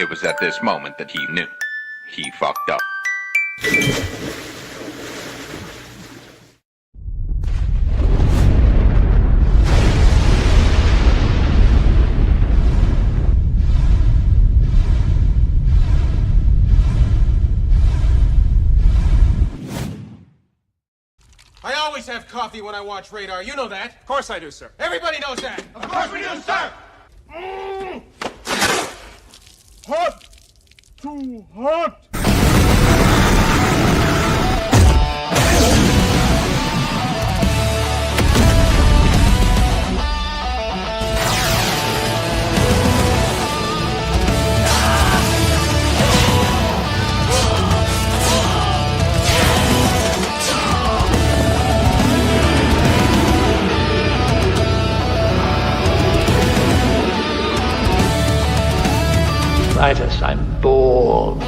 It was at this moment that he knew. He fucked up. I always have coffee when I watch Radar. You know that. Of course I do, sir. Everybody knows that. Of course we do, sir! Hot! Too hot! Titus, I'm bored.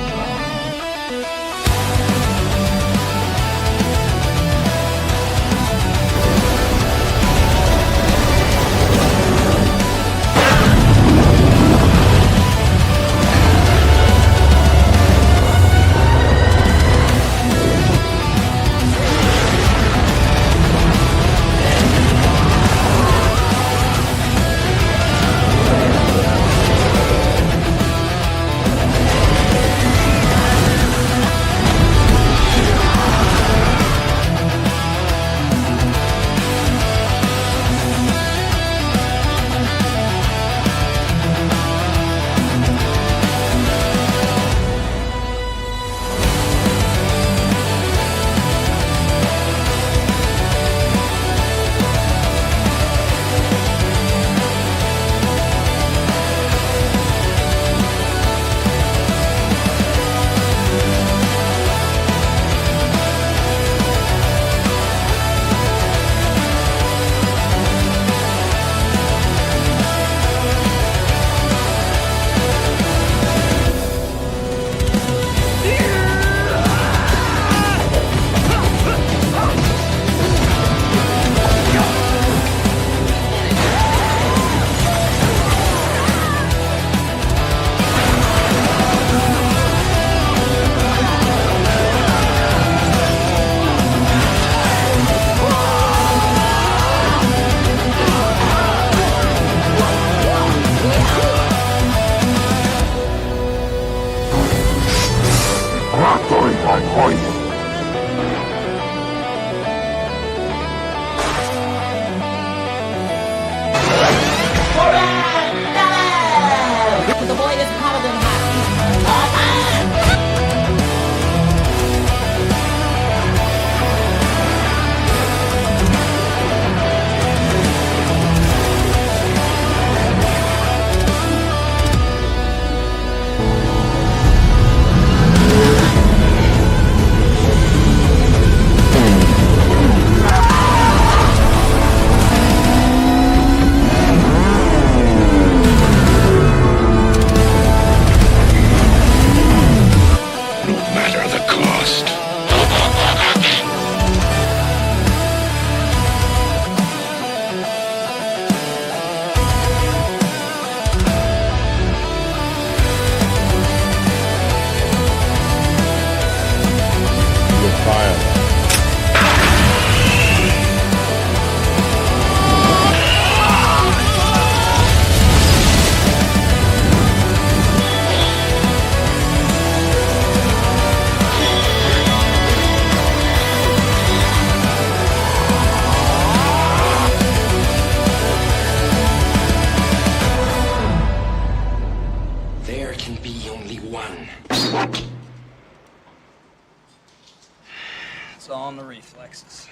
It's all in the reflexes.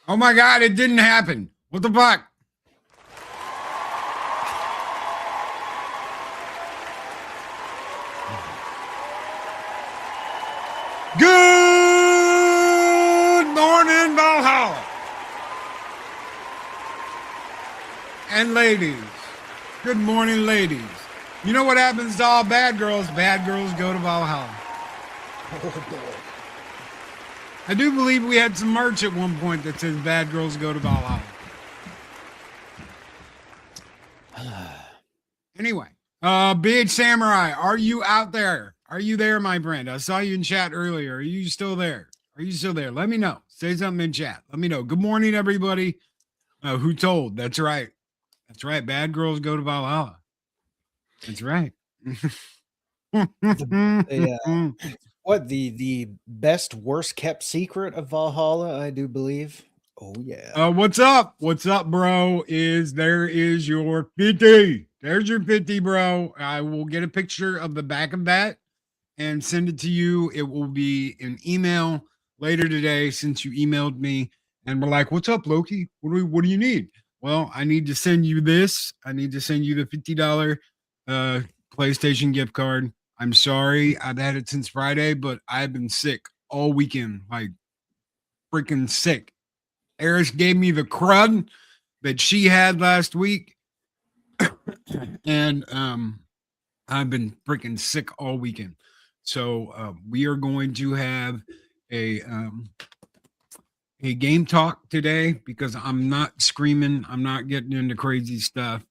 Oh my God, it didn't happen. What the fuck? Good morning, Valhalla. And ladies. Good morning, ladies. You know what happens to all bad girls? Bad girls go to Valhalla. Oh boy. I do believe we had some merch at one point that says bad girls go to Valhalla. Anyway, Big Samurai, are you out there? Are you there, my friend? I saw you in chat earlier. Are you still there? Are you still there? Let me know. Say something in chat. Let me know. Good morning, everybody. Who told? That's right. That's right. Bad girls go to Valhalla. That's right. What the best worst kept secret of Valhalla, I do believe. Oh yeah. What's up? What's up, bro? There is your 50. There's your 50, bro. I will get a picture of the back of that and send it to you. It will be an email later today since you emailed me and we're like, what's up, Loki? What do you need? Well, I need to send you this. I need to send you the $50 PlayStation gift card. I'm sorry. I've had it since Friday, but I've been sick all weekend, like freaking sick. Eris gave me the crud that she had last week. And I've been freaking sick all weekend. So we are going to have a game talk today because I'm not screaming. I'm not getting into crazy stuff.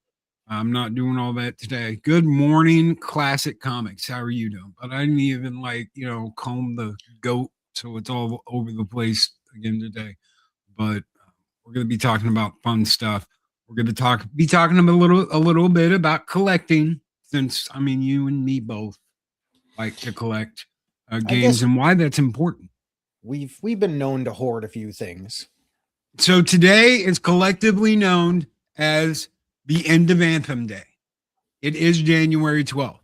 I'm not doing all that today. Good morning, Classic Comics. How are you doing? But I didn't even comb the goat, so it's all over the place again today. But we're going to be talking about fun stuff. We're going to be talking a little bit about collecting, since you and me both like to collect games and why that's important. We've been known to hoard a few things. So today is collectively known as the end of Anthem Day. It is January 12th.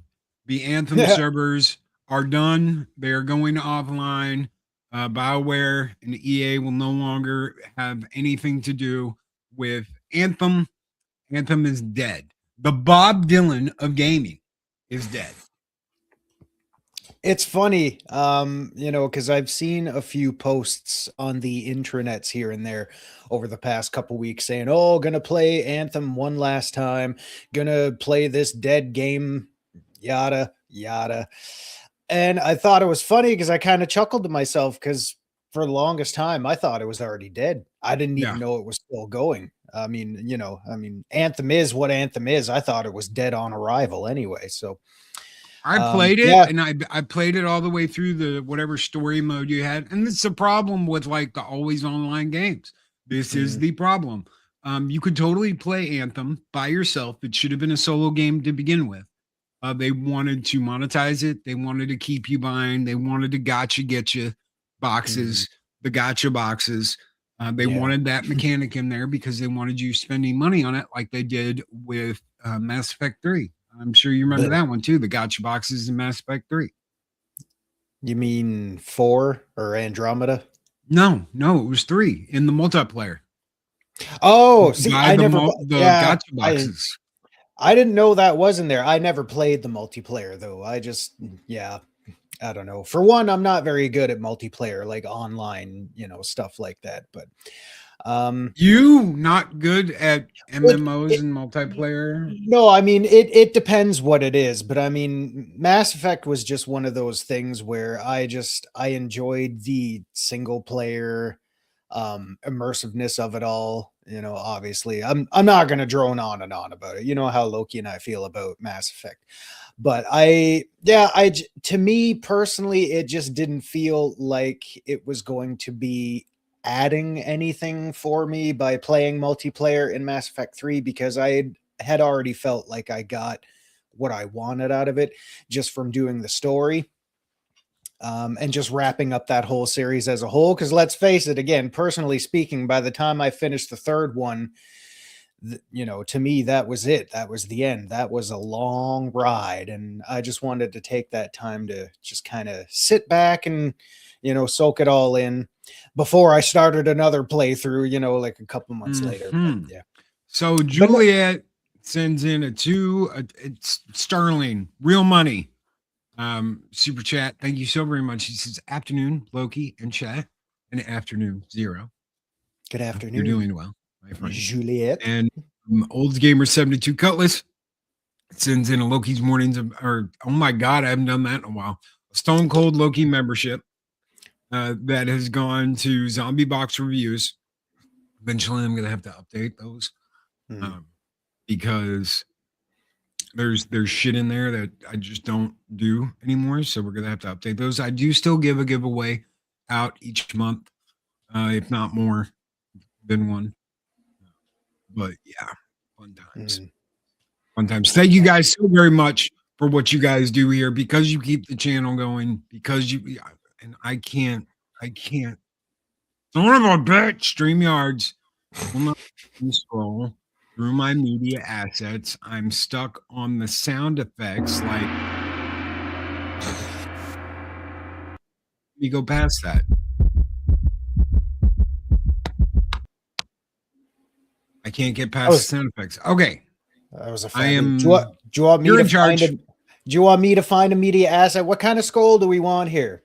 The Anthem servers are done. They are going offline. BioWare and EA will no longer have anything to do with Anthem. Anthem is dead. The Bob Dylan of gaming is dead. It's funny, because I've seen a few posts on the intranets here and there over the past couple weeks saying, oh, gonna play Anthem one last time, gonna play this dead game, yada, yada. And I thought it was funny because I kind of chuckled to myself because for the longest time, I thought it was already dead. I didn't even know it was still going. Anthem is what Anthem is. I thought it was dead on arrival anyway. So I played it and I played it all the way through the whatever story mode you had. And it's the problem with like the always online games. This is the problem. You could totally play Anthem by yourself. It should have been a solo game to begin with. They wanted to monetize it. They wanted to keep you buying. They wanted to get you boxes, the gotcha boxes. They wanted that mechanic in there because they wanted you spending money on it like they did with Mass Effect 3. I'm sure you remember that one too, the gotcha boxes in Mass Effect 3. You mean 4 or Andromeda? No, it was 3 in the multiplayer. Oh, see, I never gotcha boxes. I didn't know that was in there. I never played the multiplayer though. I just, I don't know. For one, I'm not very good at multiplayer, like online, stuff like that. But you not good at MMOs and multiplayer? No, it depends what it is. But Mass Effect was just one of those things where I enjoyed the single player immersiveness of it all. Obviously I'm not going to drone on and on about it. You know how Loki and I feel about Mass Effect, but to me personally, it just didn't feel like it was going to be adding anything for me by playing multiplayer in Mass Effect 3, because I had already felt like I got what I wanted out of it just from doing the story. And just wrapping up that whole series as a whole. Because let's face it, again, personally speaking, by the time I finished the third one, to me, that was it. That was the end. That was a long ride. And I just wanted to take that time to just kind of sit back and, soak it all in before I started another playthrough, like a couple months later. But, yeah. So Juliet sends in it's sterling, real money. Super chat. Thank you so very much. He says, afternoon, Loki and chat, and afternoon, Zero. Good afternoon. You're doing well, my friend. Juliet. And Old Gamer 72 Cutlass sends in a Loki's Mornings oh my God, I haven't done that in a while. A Stone Cold Loki membership that has gone to Zombie Box Reviews. Eventually I'm going to have to update those because there's shit in there that I just don't do anymore. So we're gonna have to update those. I do still give a giveaway out each month, if not more than one. But yeah, fun times. Fun times. Thank you guys so very much for what you guys do here, because you keep the channel going, because you and I can't son of a bitch, StreamYards will not let me scroll through my media assets. I'm stuck on the sound effects. Like, let me go past that. I can't get past the sound effects. Okay. That was a I am. Do you want me You're to in charge. do you want me to find a media asset? What kind of skull do we want here?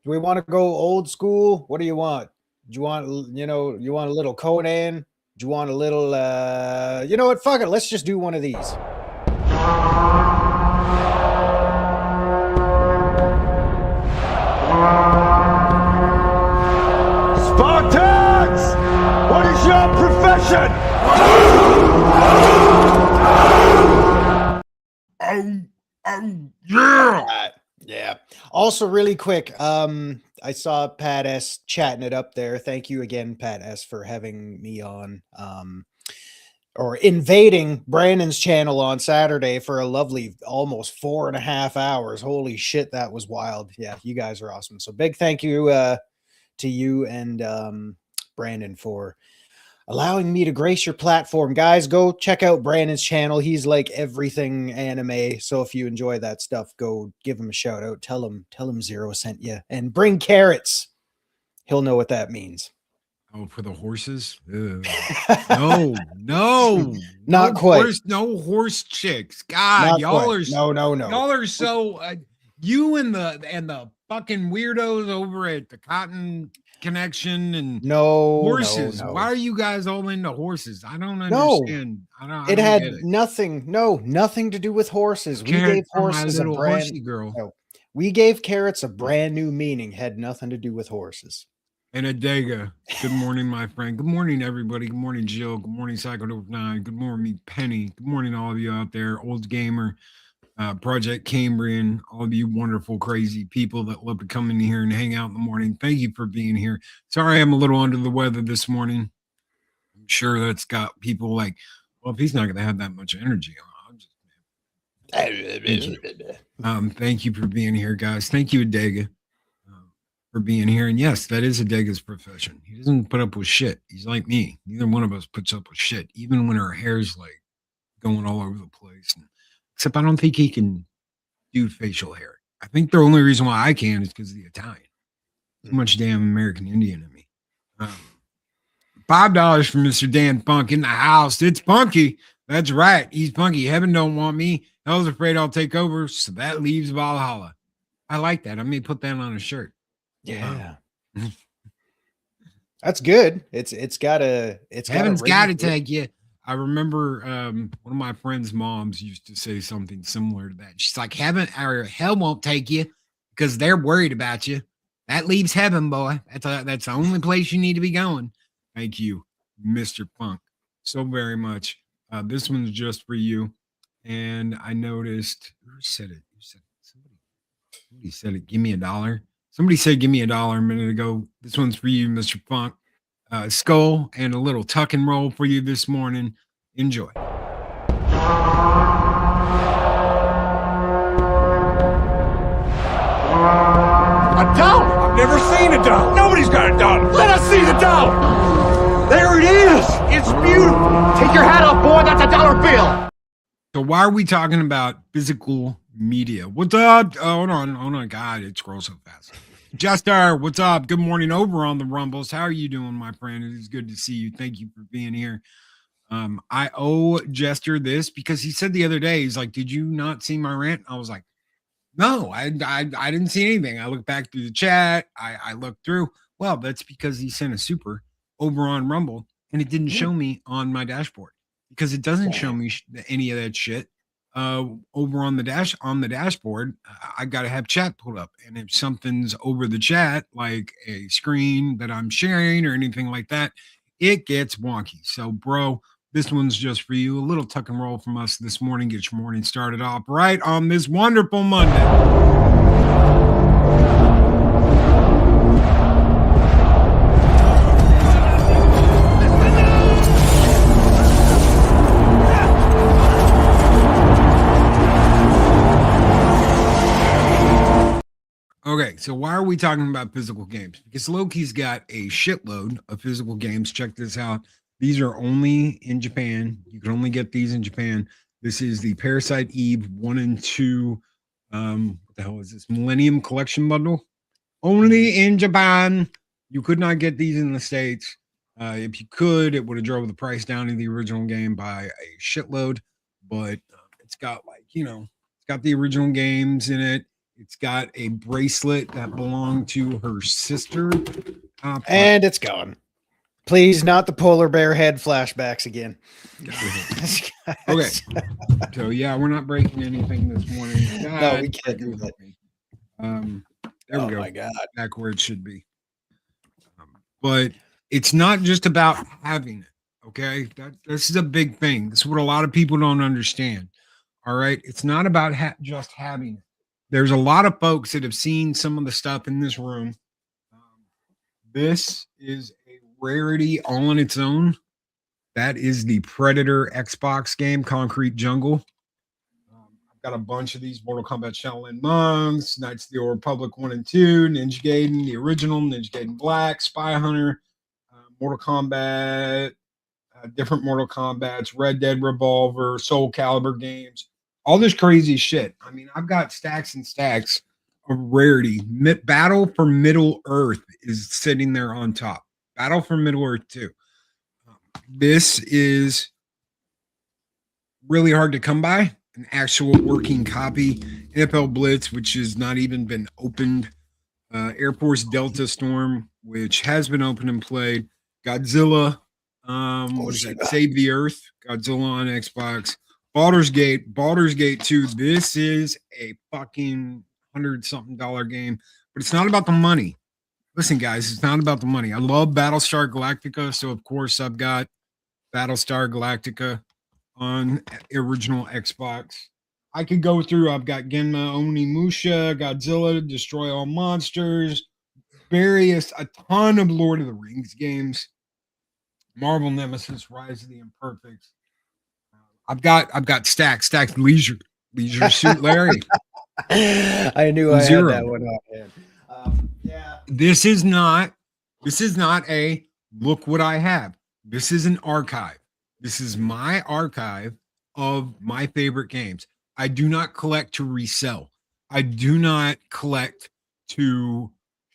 Do we want to go old school? What do you want? Do you want, you want a little Conan? Do you want a little, you know what? Fuck it. Let's just do one of these. Spartans! What is your profession? Yeah. Yeah. Also, really quick, I saw Pat S chatting it up there. Thank you again, Pat S, for having me on, or invading Brandon's channel on Saturday for a lovely almost 4.5 hours. Holy shit, that was wild. Yeah, you guys are awesome. So big thank you to you and Brandon for allowing me to grace your platform. Guys, go check out Brandon's channel. He's like everything anime. So if you enjoy that stuff, go give him a shout out. Tell him Zero sent you, and bring carrots. He'll know what that means. Oh, for the horses? No, Not quite. No horse chicks. God, Not y'all quite. are No. Y'all are so you and the fucking weirdos over at the Cotton Connection and horses. No. Why are you guys all into horses? I don't understand. It had nothing to do with horses. We gave horses a brand girl. No, we gave carrots a brand new meaning. Had nothing to do with horses. And Adega, good morning, my friend. Good morning, everybody. Good morning, Jill. Good morning, Psycho 9. Good morning, Penny. Good morning, all of you out there. Old Gamer, Project Cambrian, all of you wonderful, crazy people that love to come in here and hang out in the morning. Thank you for being here. Sorry, I'm a little under the weather this morning. I'm sure that's got people like, well, if he's not going to have that much energy, thank you for being here, guys. Thank you, Adega, for being here. And yes, that is Adega's profession. He doesn't put up with shit. He's like me. Neither one of us puts up with shit, even when our hair's like going all over the place. Except I don't think he can do facial hair. I think the only reason why I can is because of the Italian. Too much damn American Indian in me. $5 from Mr. Dan Funk in the house. It's Punky. That's right. He's Punky. Heaven don't want me. Hell's afraid I'll take over. So that leaves Valhalla. I like that. I may put that on a shirt. Yeah. That's good. It's Heaven's got to take you. I remember one of my friend's moms used to say something similar to that. She's like, heaven or hell won't take you because they're worried about you. That leaves heaven, boy. That's the only place you need to be going. Thank you, Mr. Funk, so very much. This one's just for you. And I noticed, who said it? Somebody said it. Give me $1. Somebody said, give me $1 a minute ago. This one's for you, Mr. Funk. Skull and a little tuck and roll for you this morning. Enjoy. A dollar? I've never seen a dollar. Nobody's got a dollar. Let us see the dollar. There it is. It's beautiful. Take your hat off, boy. That's a dollar bill. So why are we talking about physical media? What's up? Oh, hold on. God, it scrolls so fast. Jester, what's up? Good morning over on the Rumbles. How are you doing, my friend? It is good to see you. Thank you for being here. I owe Jester this because he said the other day, he's like, did you not see my rant? I was like, no, I didn't see anything. I looked back through the chat. I looked through. Well, that's because he sent a super over on Rumble and it didn't show me on my dashboard because it doesn't show me any of that shit. Over on the dashboard, I got to have chat pulled up. And if something's over the chat, like a screen that I'm sharing or anything like that, it gets wonky. So, bro, This one's just for you. A little tuck and roll from us this morning. Get your morning started off right on this wonderful Monday. Okay, so why are we talking about physical games? Because Loki's got a shitload of physical games. Check this out. These are only in Japan. You can only get these in Japan. This is the Parasite Eve 1 and 2. What the hell is this? Millennium Collection Bundle. Only in Japan. You could not get these in the States. If you could, it would have drove the price down in the original game by a shitload. But it's got it's got the original games in it. It's got a bracelet that belonged to her sister. And it's gone. Please, not the polar bear head flashbacks again. Okay. So, yeah, we're not breaking anything this morning. No, we can't do that. There we go. Oh, my God. Back where it should be. But it's not just about having it, okay? This is a big thing. This is what a lot of people don't understand, all right? It's not about just having it. There's a lot of folks that have seen some of the stuff in this room. This is a rarity all on its own. That is the Predator Xbox game, Concrete Jungle. I've got a bunch of these Mortal Kombat Shaolin Monks, Knights of the Old Republic 1 and 2, Ninja Gaiden, the original, Ninja Gaiden Black, Spy Hunter, Mortal Kombat, different Mortal Kombats, Red Dead Revolver, Soul Calibur games. All this crazy shit. I mean, I've got stacks and stacks of rarity. Battle for Middle Earth is sitting there on top. Battle for Middle Earth 2. This is really hard to come by. An actual working copy. NFL Blitz, which has not even been opened. Air Force Delta Storm, which has been opened and played. Godzilla. Save the Earth. Godzilla on Xbox. Baldur's Gate 2. This is a fucking $100-something game, but it's not about the money. Listen, guys, it's not about the money. I love Battlestar Galactica, so of course I've got Battlestar Galactica on original Xbox. I could go through. I've got Genma Onimusha, Godzilla, Destroy All Monsters, a ton of Lord of the Rings games, Marvel Nemesis, Rise of the Imperfects. I've got stacks Leisure Suit Larry. I knew I had that one on hand. Yeah. This is not a look what I have. This is an archive. This is my archive of my favorite games. I do not collect to resell. I do not collect to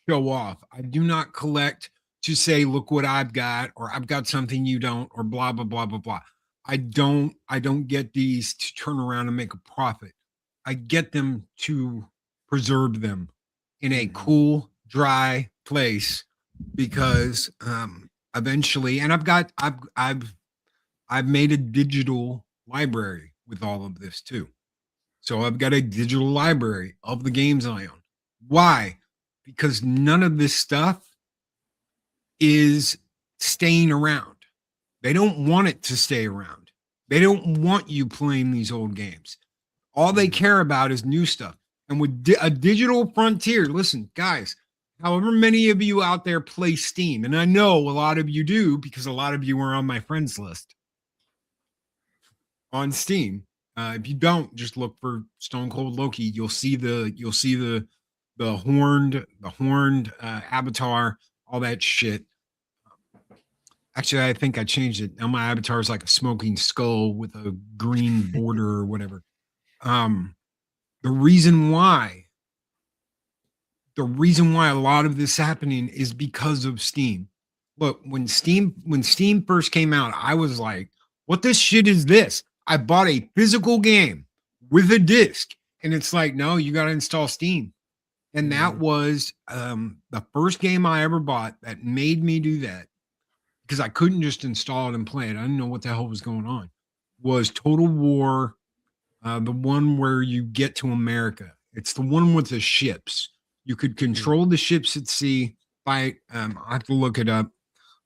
show off. I do not collect to say, look what I've got, or I've got something you don't, or blah, blah, blah, blah, blah. I don't get these to turn around and make a profit. I get them to preserve them in a cool, dry place because eventually, and I've made a digital library with all of this too. So I've got a digital library of the games I own. Why? Because none of this stuff is staying around. They don't want it to stay around. They don't want you playing these old games. All they care about is new stuff. And with a digital frontier, listen, guys, however many of you out there play Steam, and I know a lot of you do because a lot of you are on my friends list on Steam. If you don't, just look for Stone Cold Loki. You'll see the horned avatar, all that shit. Actually, I think I changed it. Now my avatar is like a smoking skull with a green border or whatever. The reason why a lot of this is happening is because of Steam. Look, when Steam first came out, I was like, what this shit is this? I bought a physical game with a disc. And it's like, no, you got to install Steam. And that was the first game I ever bought that made me do that. Because I couldn't just install it and play it. I didn't know what the hell was going on. Was Total War, the one where you get to America. It's the one with the ships. You could control the ships at sea, fight. I have to look it up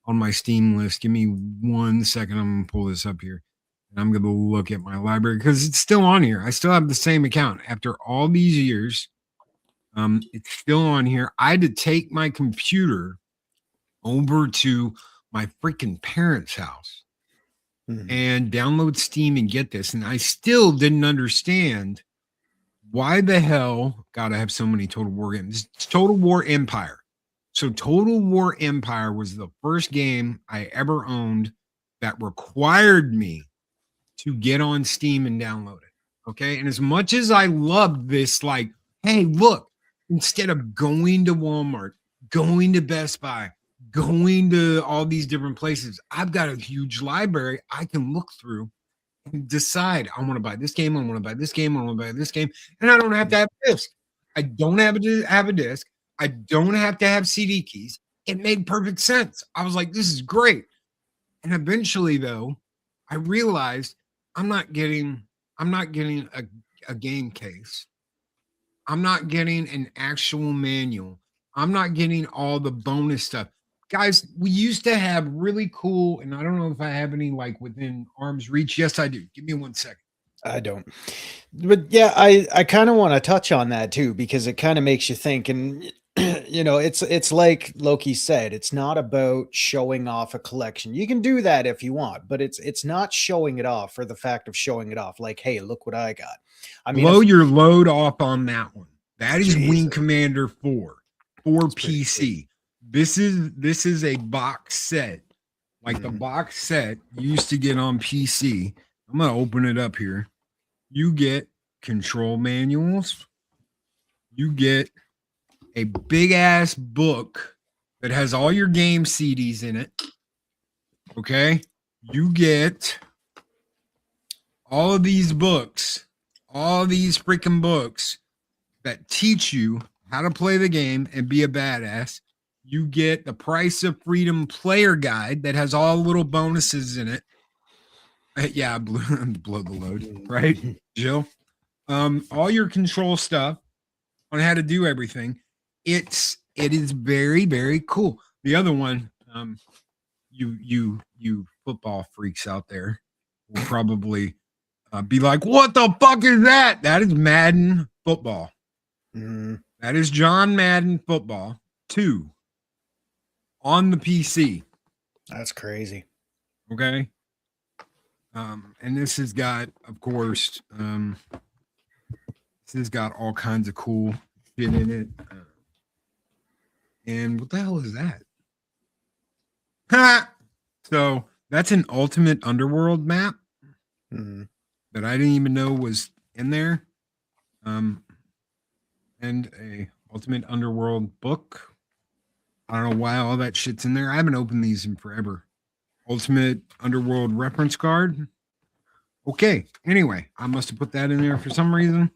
on my Steam list. Give me 1 second. I'm going to pull this up here. And I'm going to look at my library because it's still on here. I still have the same account after all these years. It's still on here. I had to take my computer over to my freaking parents' house and download Steam and get this. And I still didn't understand why the hell gotta have so many Total War games. It's Total War Empire. So Total War Empire was the first game I ever owned that required me to get on Steam and download it. Okay. And as much as I loved this, like, hey, look, instead of going to Walmart, going to Best Buy, going to all these different places, I've got a huge library I can look through and decide I want to buy this game, I want to buy this game, I want to buy this game, and I don't have to have a disc. I don't have to have a disc. I don't have to have CD keys. It made perfect sense. I was like, this is great. And eventually, though, I realized I'm not getting a game case. I'm not getting an actual manual. I'm not getting all the bonus stuff. Guys, we used to have really cool, and I don't know if I have any like within arm's reach. Yes, I do. Give me 1 second. I don't. But yeah, I kind of want to touch on that too, because it kind of makes you think. And you know, it's like Loki said, it's not about showing off a collection. You can do that if you want, but it's not showing it off for the fact of showing it off. Like, hey, look what I got. I mean, blow your load off on that one. That is Jesus. Wing Commander 4 for PC. This is a box set, like the box set you used to get on PC. I'm gonna open it up here. You get control manuals. You get a big ass book that has all your game CDs in it. Okay, you get all of these books, all these freaking books that teach you how to play the game and be a badass. You get the Price of Freedom player guide that has all little bonuses in it. Yeah, blow the load, right, Jill? All your control stuff on how to do everything. It is very, very cool. The other one, you football freaks out there will probably be like, "What the fuck is that?" That is Madden Football. That is John Madden Football 2 on the PC. That's crazy. Okay. And this has got, of course, this has got all kinds of cool shit in it. And what the hell is that? Ha! So that's an Ultimate Underworld map that I didn't even know was in there. And a Ultimate Underworld book. I don't know why all that shit's in there. I haven't opened these in forever. Ultimate Underworld reference card. Okay. Anyway, I must have put that in there for some reason.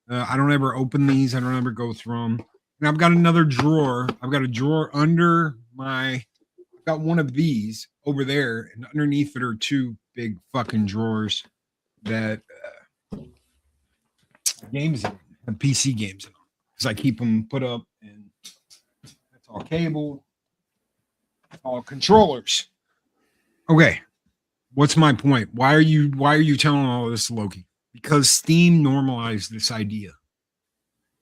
I don't ever open these. I don't ever go through them. And I've got another drawer. I've got a drawer under my. I've got one of these over there, and underneath it are two big fucking drawers that games in, have PC games in them, because I keep them put up, and that's all cable, all controllers. Okay, what's my point? Why are you telling all this, Loki? Because Steam normalized this idea.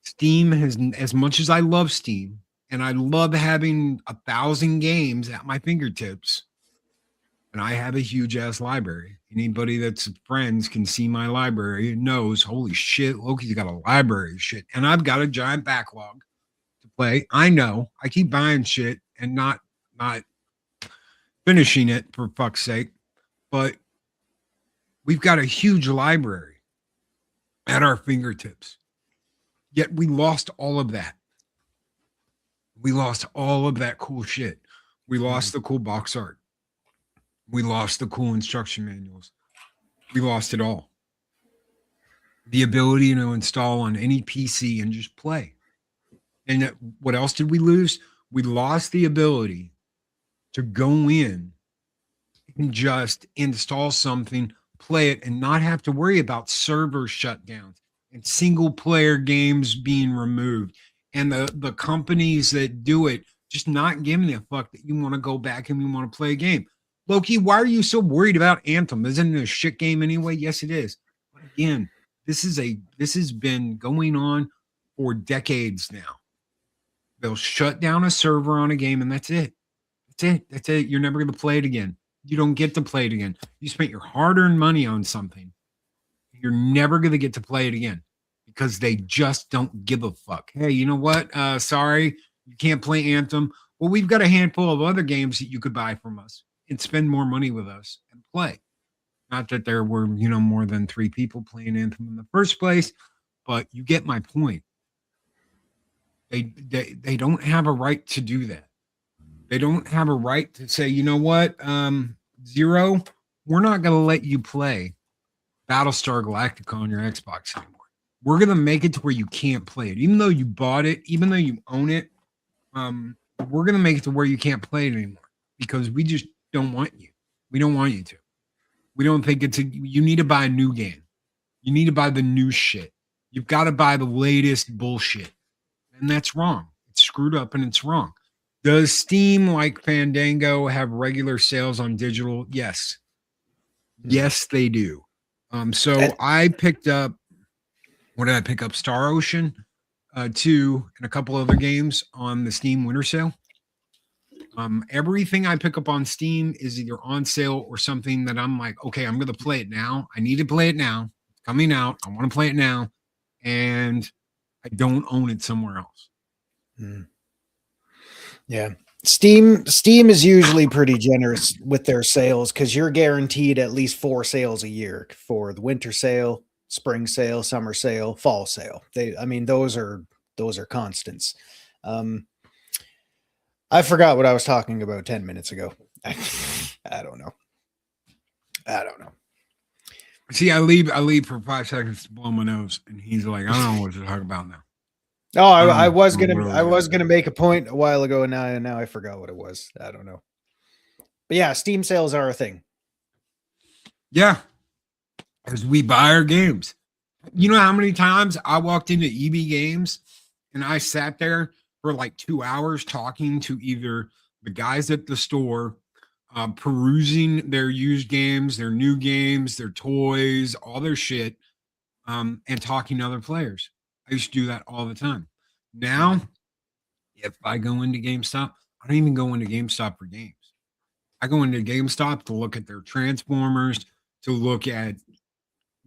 Steam has, as much as I love Steam, and I love having 1,000 games at my fingertips, and I have a huge ass library. Anybody that's friends can see my library and knows, holy shit, Loki's got a library of shit. And I've got a giant backlog to play. I know. I keep buying shit and not finishing it, for fuck's sake. But we've got a huge library at our fingertips. Yet we lost all of that. We lost all of that cool shit. We lost the cool box art. We lost the cool instruction manuals. We lost it all. The ability to install on any PC and just play. And what else did we lose? We lost the ability to go in and just install something, play it, and not have to worry about server shutdowns and single player games being removed, and the companies that do it just not giving a fuck that you want to go back and you want to play a game. Loki, why are you so worried about Anthem? Isn't it a shit game anyway? Yes, it is. But again, this has been going on for decades now. They'll shut down a server on a game and that's it. That's it. You're never going to play it again. You don't get to play it again. You spent your hard-earned money on something. You're never going to get to play it again because they just don't give a fuck. Hey, you know what? Sorry, you can't play Anthem. Well, we've got a handful of other games that you could buy from us and spend more money with us and play. Not that there were, more than 3 people playing Anthem in the first place, but you get my point. They don't have a right to do that. They don't have a right to say, you know what, Zero, we're not going to let you play Battlestar Galactica on your Xbox anymore. We're going to make it to where you can't play it. Even though you bought it, even though you own it, we're going to make it to where you can't play it anymore because we just don't want you. We don't want you to. We don't think you need to buy a new game. You need to buy the new shit. You've got to buy the latest bullshit. And that's wrong. It's screwed up and it's wrong. Does Steam, like Fandango, have regular sales on digital? Yes. Yes, they do. So I picked up, what did I pick up? Star Ocean 2 and a couple other games on the Steam winter sale. Everything I pick up on Steam is either on sale or something that I'm like, okay, I'm going to play it now. I need to play it now. It's coming out. I want to play it now. And I don't own it somewhere else. Yeah. Steam is usually pretty generous with their sales because you're guaranteed at least 4 sales a year for the winter sale, spring sale, summer sale, fall sale. Those are constants. I forgot what I was talking about 10 minutes ago. I don't know. See, I leave for 5 seconds to blow my nose, and he's like, I don't know what to talk about now. Oh, I was gonna make a point a while ago, and now I forgot what it was. I don't know. But yeah, Steam sales are a thing. Yeah, because we buy our games. You know how many times I walked into EB Games and I sat there for like 2 hours talking to either the guys at the store, perusing their used games, their new games, their toys, all their shit, and talking to other players. I used to do that all the time. Now, if I go into GameStop, I don't even go into GameStop for games. I go into GameStop to look at their Transformers, to look at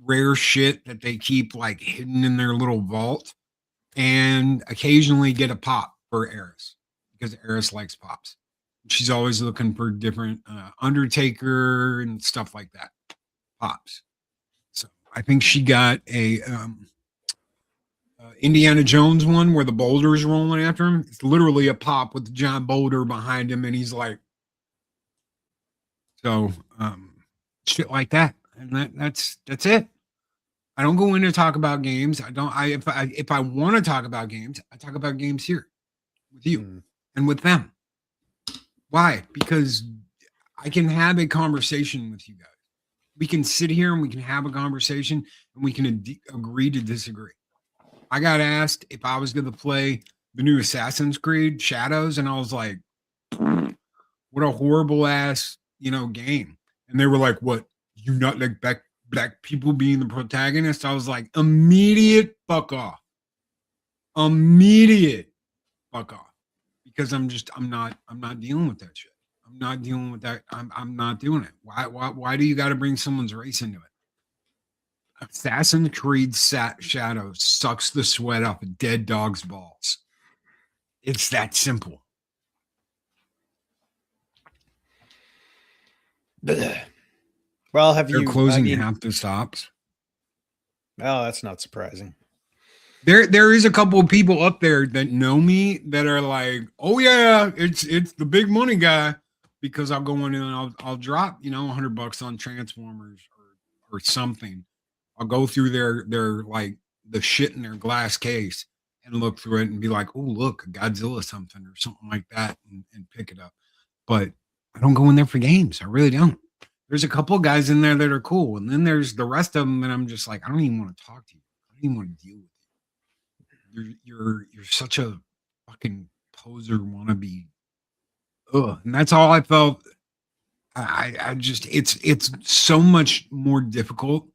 rare shit that they keep like hidden in their little vault, and occasionally get a pop for Eris because Eris likes pops. She's always looking for different Undertaker and stuff like that. Pops. So I think she got a Indiana Jones one where the boulder is rolling after him. It's literally a pop with the giant boulder behind him, and he's like, so shit like that. And that's it. I don't go in to talk about games. If I want to talk about games, I talk about games here with you and with them. Why? Because I can have a conversation with you guys. We can sit here and we can have a conversation and we can agree to disagree. I got asked if I was going to play the new Assassin's Creed Shadows, and I was like, what a horrible ass, game. And they were like, what? You not like black people being the protagonist? I was like, immediate fuck off. Immediate fuck off. Because I'm not dealing with that shit. I'm not dealing with that. I'm not doing it. Why do you got to bring someone's race into it? Assassin's Creed Shadow sucks the sweat off a dead dog's balls. It's that simple. Well, They're closing half the stops. Oh, that's not surprising. There is a couple of people up there that know me that are like, oh yeah, it's the big money guy, because I'll go in and I'll drop $100 on Transformers or something. I'll go through their like the shit in their glass case and look through it and be like, oh look, Godzilla something or something like that, and pick it up. But I don't go in there for games. I really don't. There's a couple of guys in there that are cool, and then there's the rest of them, and I'm just like, I don't even want to talk to you. I don't even want to deal with you. You're such a fucking poser wannabe ugh. And that's all I felt. I just, it's so much more difficult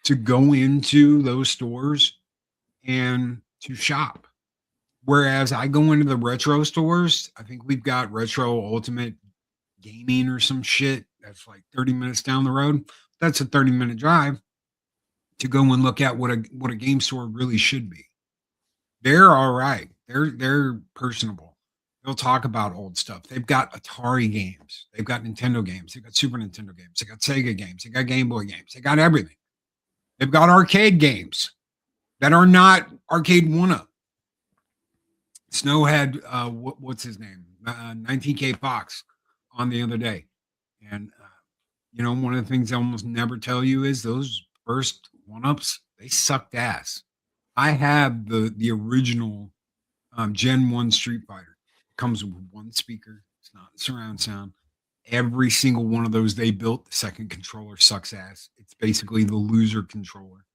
to go into those stores and to shop. Whereas I go into the retro stores, I think we've got Retro Ultimate Gaming or some shit that's like 30 minutes down the road. That's a 30-minute drive to go and look at what a game store really should be. They're all right. They're personable. They'll talk about old stuff. They've got Atari games. They've got Nintendo games. They've got Super Nintendo games. They got Sega games. They got Game Boy games. They got everything. They've got arcade games that are not arcade one-up. Snow had what's his name? 19K Fox on the other day. And you know, one of the things I almost never tell you is those first one-ups, they sucked ass. I have the original Gen 1 Street Fighter. It comes with one speaker. It's not surround sound. Every single one of those they built, the second controller sucks ass. It's basically the loser controller.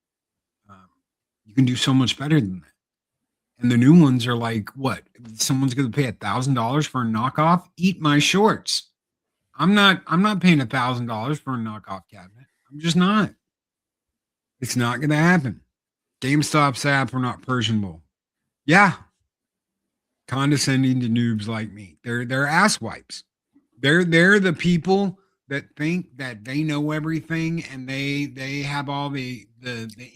You can do so much better than that. And the new ones are like, what? Someone's going to pay $1,000 for a knockoff? Eat my shorts. I'm not paying $1,000 for a knockoff cabinet. I'm just not. It's not going to happen. GameStop's app are not personable. Yeah. Condescending to noobs like me. They're ass wipes. They're the people that think that they know everything and they have all the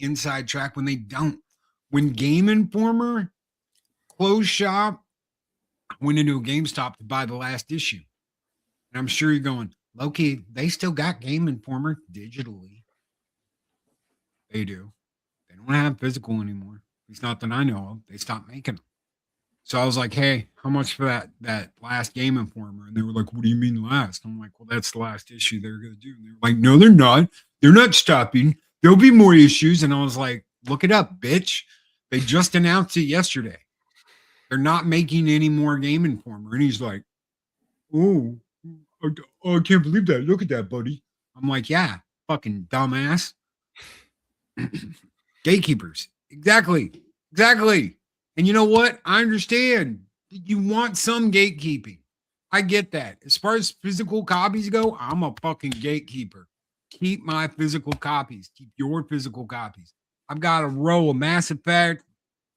inside track when they don't. When Game Informer closed shop, I went into a GameStop to buy the last issue. And I'm sure you're going, Loki, they still got Game Informer digitally. They do. They don't have physical anymore. At least not that I know of. They stopped making them. So I was like, hey, how much for that last Game Informer? And they were like, what do you mean last? I'm like, well, that's the last issue they're going to do. And they were like, no, they're not. They're not stopping. There'll be more issues. And I was like, look it up, bitch. They just announced it yesterday. They're not making any more Game Informer. And he's like, oh, I can't believe that. Look at that, buddy. I'm like, yeah, fucking dumbass. Gatekeepers. Exactly. And you know what? I understand. You want some gatekeeping. I get that. As far as physical copies go, I'm a fucking gatekeeper. Keep my physical copies. Keep your physical copies. I've got a row of Mass Effect,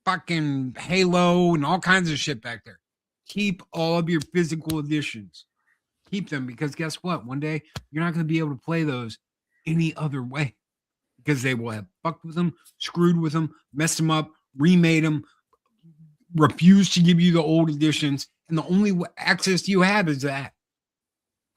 fucking Halo, and all kinds of shit back there. Keep all of your physical editions. Keep them because guess what? One day you're not going to be able to play those any other way because they will have fucked with them, screwed with them, messed them up, remade them, refused to give you the old editions, and the only access you have is that.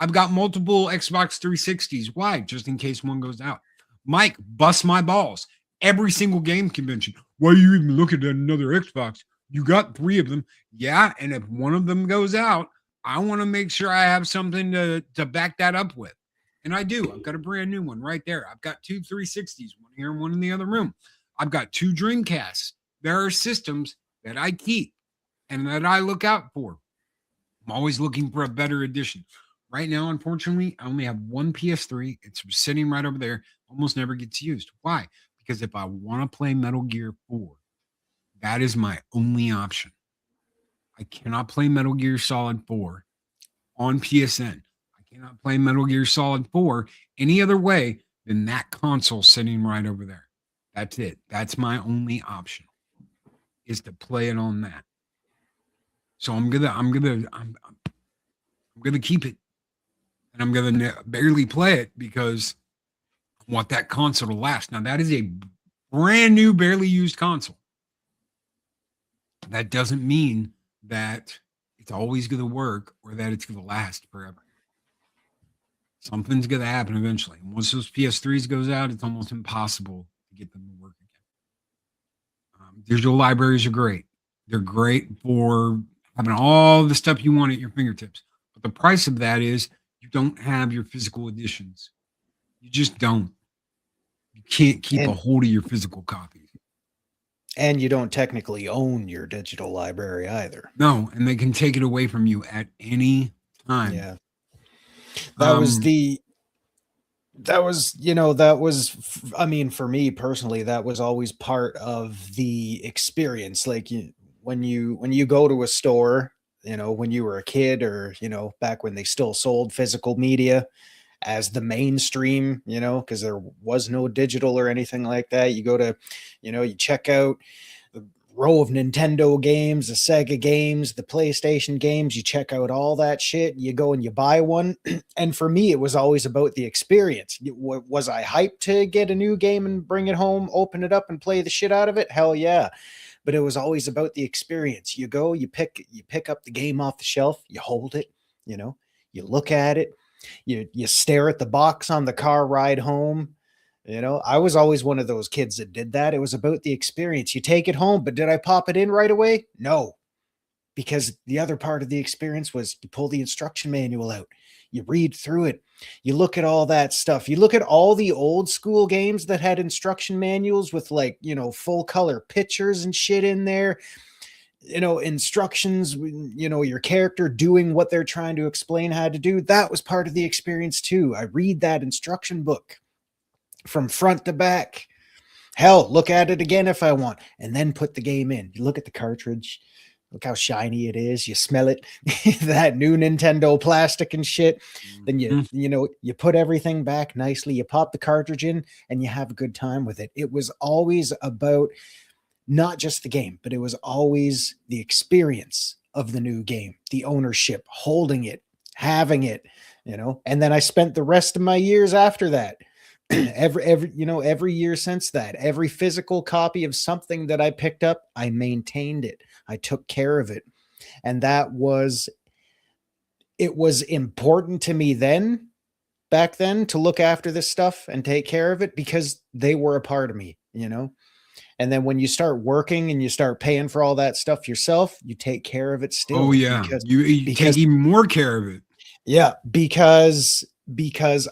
I've got multiple Xbox 360s. Why? Just in case one goes out. Mike, bust my balls. Every single game convention. Why are you even looking at another Xbox? You got 3 of them. Yeah, and if one of them goes out, I want to make sure I have something to back that up with. And I do. I've got a brand new one right there. I've got 2 360s, one here and one in the other room. I've got 2 Dreamcasts. There are systems that I keep and that I look out for. I'm always looking for a better edition. Right now, unfortunately, I only have one PS3. It's sitting right over there. Almost never gets used. Why? Because if I want to play Metal Gear 4, that is my only option. I cannot play Metal Gear Solid 4 on PSN. I cannot play Metal Gear Solid 4 any other way than that console sitting right over there. That's it. That's my only option is to play it on that. So I'm gonna keep it, and I'm gonna barely play it because I want that console to last. Now that is a brand new, barely used console. That doesn't mean that it's always going to work or that it's going to last forever. Something's going to happen eventually. And once those PS3s goes out, it's almost impossible to get them to work again. Digital libraries are great. They're great for having all the stuff you want at your fingertips. But the price of that is you don't have your physical editions. You just don't. You can't keep a hold of your physical copies. And you don't technically own your digital library either. No, and they can take it away from you at any time. Yeah. I mean, for me personally, that was always part of the experience. Like when you go to a store, you know, when you were a kid, or, you know, back when they still sold physical media as the mainstream, you know, because there was no digital or anything like that. You go to, you know, you check out the row of Nintendo games, the Sega games, the PlayStation games, you check out all that shit, you go and you buy one. And for me, it was always about the experience. Was I hyped to get a new game and bring it home, open it up and play the shit out of it? Hell yeah. But it was always about the experience. You go, you pick up the game off the shelf, you hold it, you know, you look at it, you stare at the box on the car ride home. You know, I was always one of those kids that did that. It was about the experience. You take it home, but did I pop it in right away? No, because the other part of the experience was you pull the instruction manual out, you read through it, you look at all that stuff. You look at all the old school games that had instruction manuals with, like, you know, full color pictures and shit in there, you know, instructions, you know, your character doing what they're trying to explain how to do. That was part of the experience too. I read that instruction book from front to back. Hell, look at it again if I want, and then put the game in. You look at the cartridge, look how shiny it is. You smell it, that new Nintendo plastic and shit. Then you know, you put everything back nicely. You pop the cartridge in and you have a good time with it. It was always about not just the game, but it was always the experience of the new game, the ownership, holding it, having it, you know. And then I spent the rest of my years after that, every year since that, every physical copy of something that I picked up, I maintained it. I took care of it. And it was important to me back then, to look after this stuff and take care of it, because they were a part of me, you know. And then when you start working and you start paying for all that stuff yourself, you take care of it still. Oh yeah, you take even more care of it. Yeah, because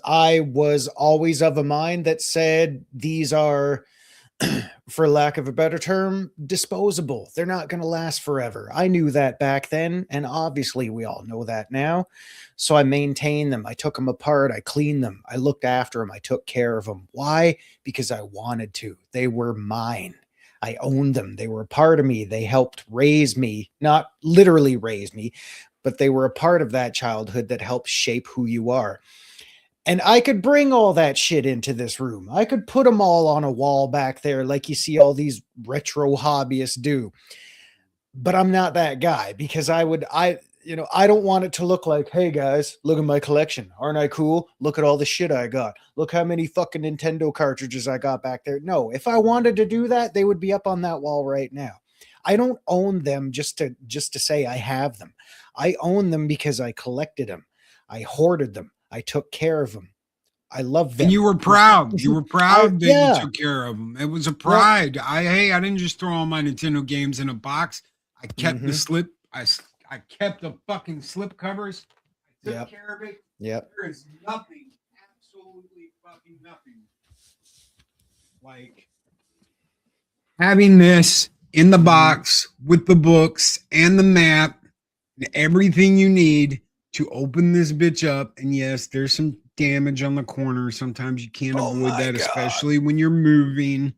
I was always of a mind that said these are, for lack of a better term, disposable. They're not going to last forever. I knew that back then, and obviously we all know that now. So I maintained them. I took them apart. I cleaned them. I looked after them. I took care of them. Why? Because I wanted to. They were mine. I owned them. They were a part of me. They helped raise me, not literally raise me, but they were a part of that childhood that helped shape who you are. And I could bring all that shit into this room. I could put them all on a wall back there like you see all these retro hobbyists do. But I'm not that guy, because I don't want it to look like, hey guys, look at my collection. Aren't I cool? Look at all the shit I got. Look how many fucking Nintendo cartridges I got back there. No, if I wanted to do that, they would be up on that wall right now. I don't own them just to say I have them. I own them because I collected them. I hoarded them. I took care of them. I love them. And you were proud. You were proud that you took care of them. It was a pride. I didn't just throw all my Nintendo games in a box. I kept the slip. I kept the fucking slip covers. I took care of it. Yep. There is nothing, absolutely fucking nothing, like having this in the box with the books and the map and everything you need to open this bitch up. And yes, there's some damage on the corner. Sometimes you can't avoid that, especially when you're moving.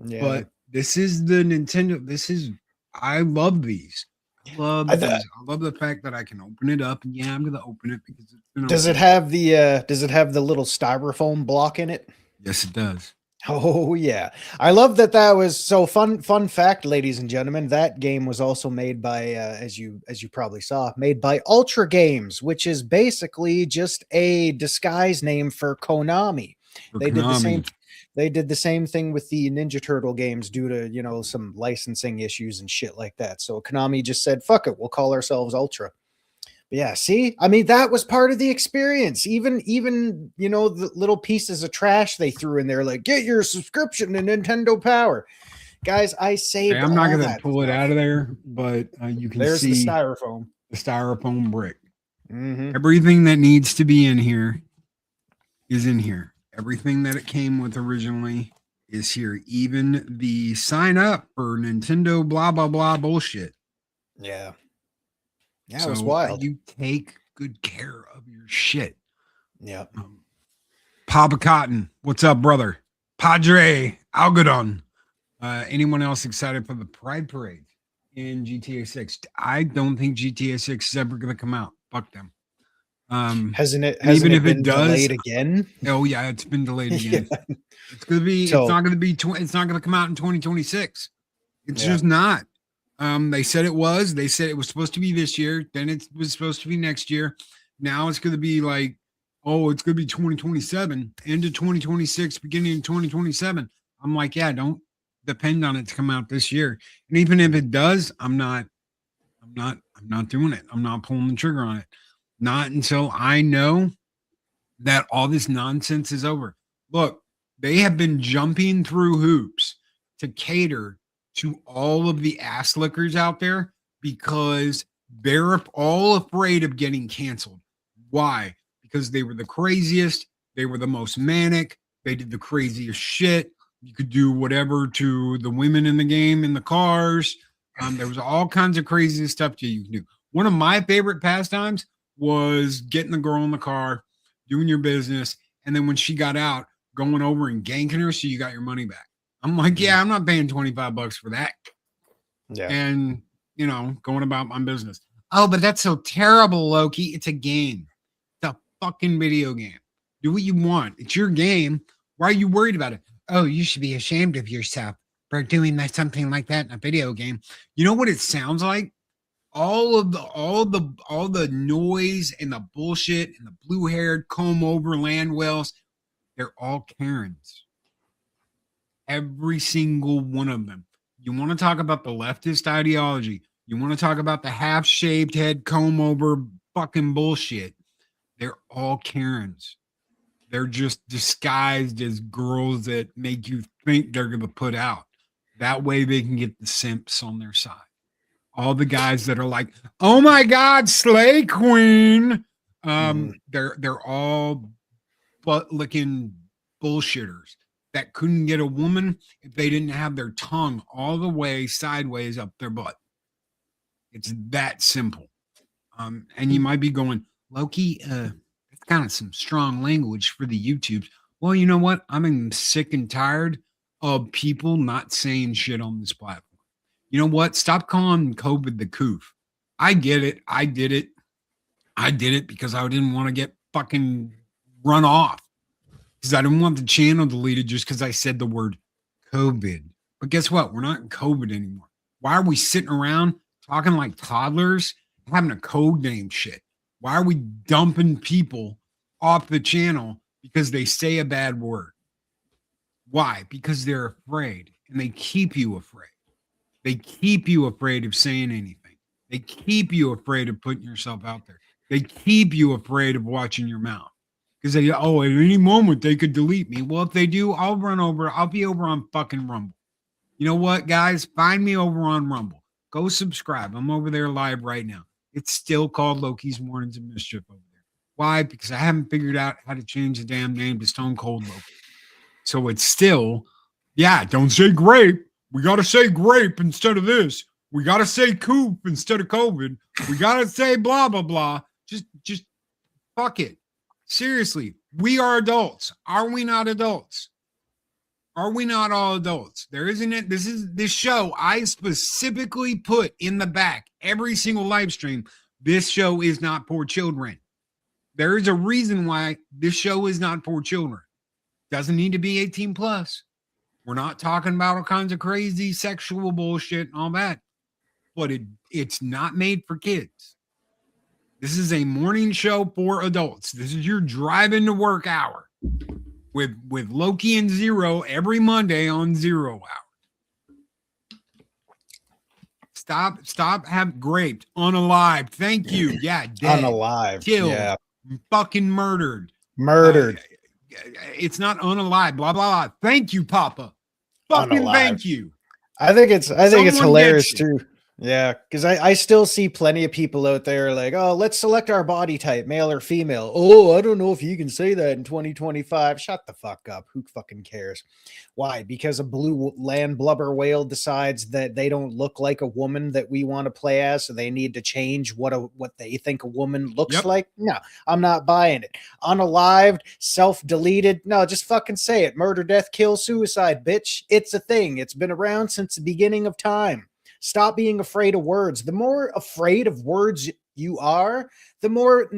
Yeah. But this is the Nintendo. I love these. I love the fact that I can open it up. And yeah, I'm gonna open it because does it have the little styrofoam block in it? Yes, it does. Oh yeah, I love that. That was so fun. Fun fact, ladies and gentlemen, that game was also made by, as you probably saw, made by Ultra Games, which is basically just a disguise name for Konami. They did the same thing with the Ninja Turtle games due to some licensing issues and shit like that. So Konami just said, "Fuck it, we'll call ourselves Ultra." Yeah, see, I mean, that was part of the experience. Even the little pieces of trash they threw in there, like, get your subscription to Nintendo Power. Guys, I saved. I'm not going to pull it out of there, but you can see the styrofoam brick. Everything that needs to be in here is in here. Everything that it came with originally is here. Even the sign up for Nintendo blah, blah, blah bullshit. Yeah. Yeah, it was wild. You take good care of your shit. Yeah. Papa Cotton, what's up, brother? Padre Algodon. Anyone else excited for the Pride Parade in GTA 6. I don't think GTA 6 is ever going to come out. Fuck them. Hasn't it even if been it does, delayed again? Oh yeah, it's been delayed again. Yeah. It's going to be. So- it's not going to be. It's not going to come out in 2026. It's Yeah. just not. They said it was. They said it was supposed to be this year. Then it was supposed to be next year. Now it's going to be like, oh, it's going to be 2027, end of 2026, beginning of 2027. I'm like, yeah, don't depend on it to come out this year. And even if it does, I'm not doing it. I'm not pulling the trigger on it. Not until I know that all this nonsense is over. Look, they have been jumping through hoops to cater to all of the ass lickers out there because they're all afraid of getting canceled. Why? Because they were the craziest. They were the most manic. They did the craziest shit. You could do whatever to the women in the game, in the cars. There was all kinds of crazy stuff that you can do. One of my favorite pastimes was getting the girl in the car, doing your business, and then when she got out, going over and ganking her so you got your money back. I'm like, yeah, I'm not paying $25 for that. Yeah. And, going about my business. Oh, but that's so terrible, Loki. It's a game. It's a fucking video game. Do what you want. It's your game. Why are you worried about it? Oh, you should be ashamed of yourself for doing something like that in a video game. You know what it sounds like? All the noise and the bullshit and the blue-haired comb over land whales, they're all Karens. Every single one of them. You want to talk about the leftist ideology. You want to talk about the half-shaved head comb over fucking bullshit. They're all Karens. They're just disguised as girls that make you think they're going to put out. That way they can get the simps on their side. All the guys that are like, oh my God, slay queen. They're all butt-licking bullshitters that couldn't get a woman if they didn't have their tongue all the way sideways up their butt. It's that simple. And you might be going, Loki, it's kind of some strong language for the YouTubes. Well, you know what? I'm sick and tired of people not saying shit on this platform. You know what? Stop calling COVID the POOF. I get it. I did it. I did it because I didn't want to get fucking run off. Because I didn't want the channel deleted just because I said the word COVID. But guess what? We're not in COVID anymore. Why are we sitting around talking like toddlers, having a code name shit? Why are we dumping people off the channel because they say a bad word? Why? Because they're afraid, and they keep you afraid. They keep you afraid of saying anything. They keep you afraid of putting yourself out there. They keep you afraid of watching your mouth. Because at any moment they could delete me. Well, if they do, I'll be over on fucking Rumble. You know what, guys? Find me over on Rumble. Go subscribe. I'm over there live right now. It's still called Loki's Mornings of Mischief over there. Why? Because I haven't figured out how to change the damn name to Stone Cold Loki. So it's still, don't say grape. We got to say grape instead of this. We got to say coop instead of COVID. We got to say blah, blah, blah. Just fuck it. Seriously, we are adults. Are we not adults? Are we not all adults? There isn't it. This show I specifically put in the back every single live stream. This show is not for children. There is a reason why this show is not for children. Doesn't need to be 18 plus. We're not talking about all kinds of crazy sexual bullshit and all that. But it's not made for kids. This is a morning show for adults. This is your driving to work hour with Loki and Zero every Monday on Zero Hour. Stop have graped, unalive. Thank you. Yeah, dead, Unalive. killed, Yeah. fucking murdered. It's not unalive. Blah blah blah. Thank you, Papa. Fucking Unalive. thank you. I think it's Someone hilarious gets you. too. Yeah, because I still see plenty of people out there like, oh, let's select our body type, male or female. Oh, I don't know if you can say that in 2025. Shut the fuck up. Who fucking cares? Why? Because a blue land blubber whale decides that they don't look like a woman that we want to play as, so they need to change what they think a woman looks like? No, I'm not buying it. Unalived, self-deleted. No, just fucking say it. Murder, death, kill, suicide, bitch. It's a thing. It's been around since the beginning of time. Stop being afraid of words. The more afraid of words you are, the more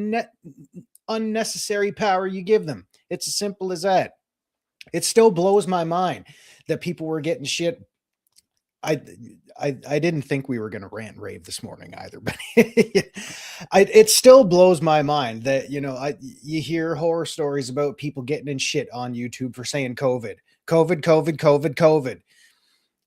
unnecessary power you give them. It's as simple as that. It still blows my mind that people were getting shit. I didn't think we were going to rant and rave this morning either, but it still blows my mind that, you hear horror stories about people getting in shit on YouTube for saying COVID.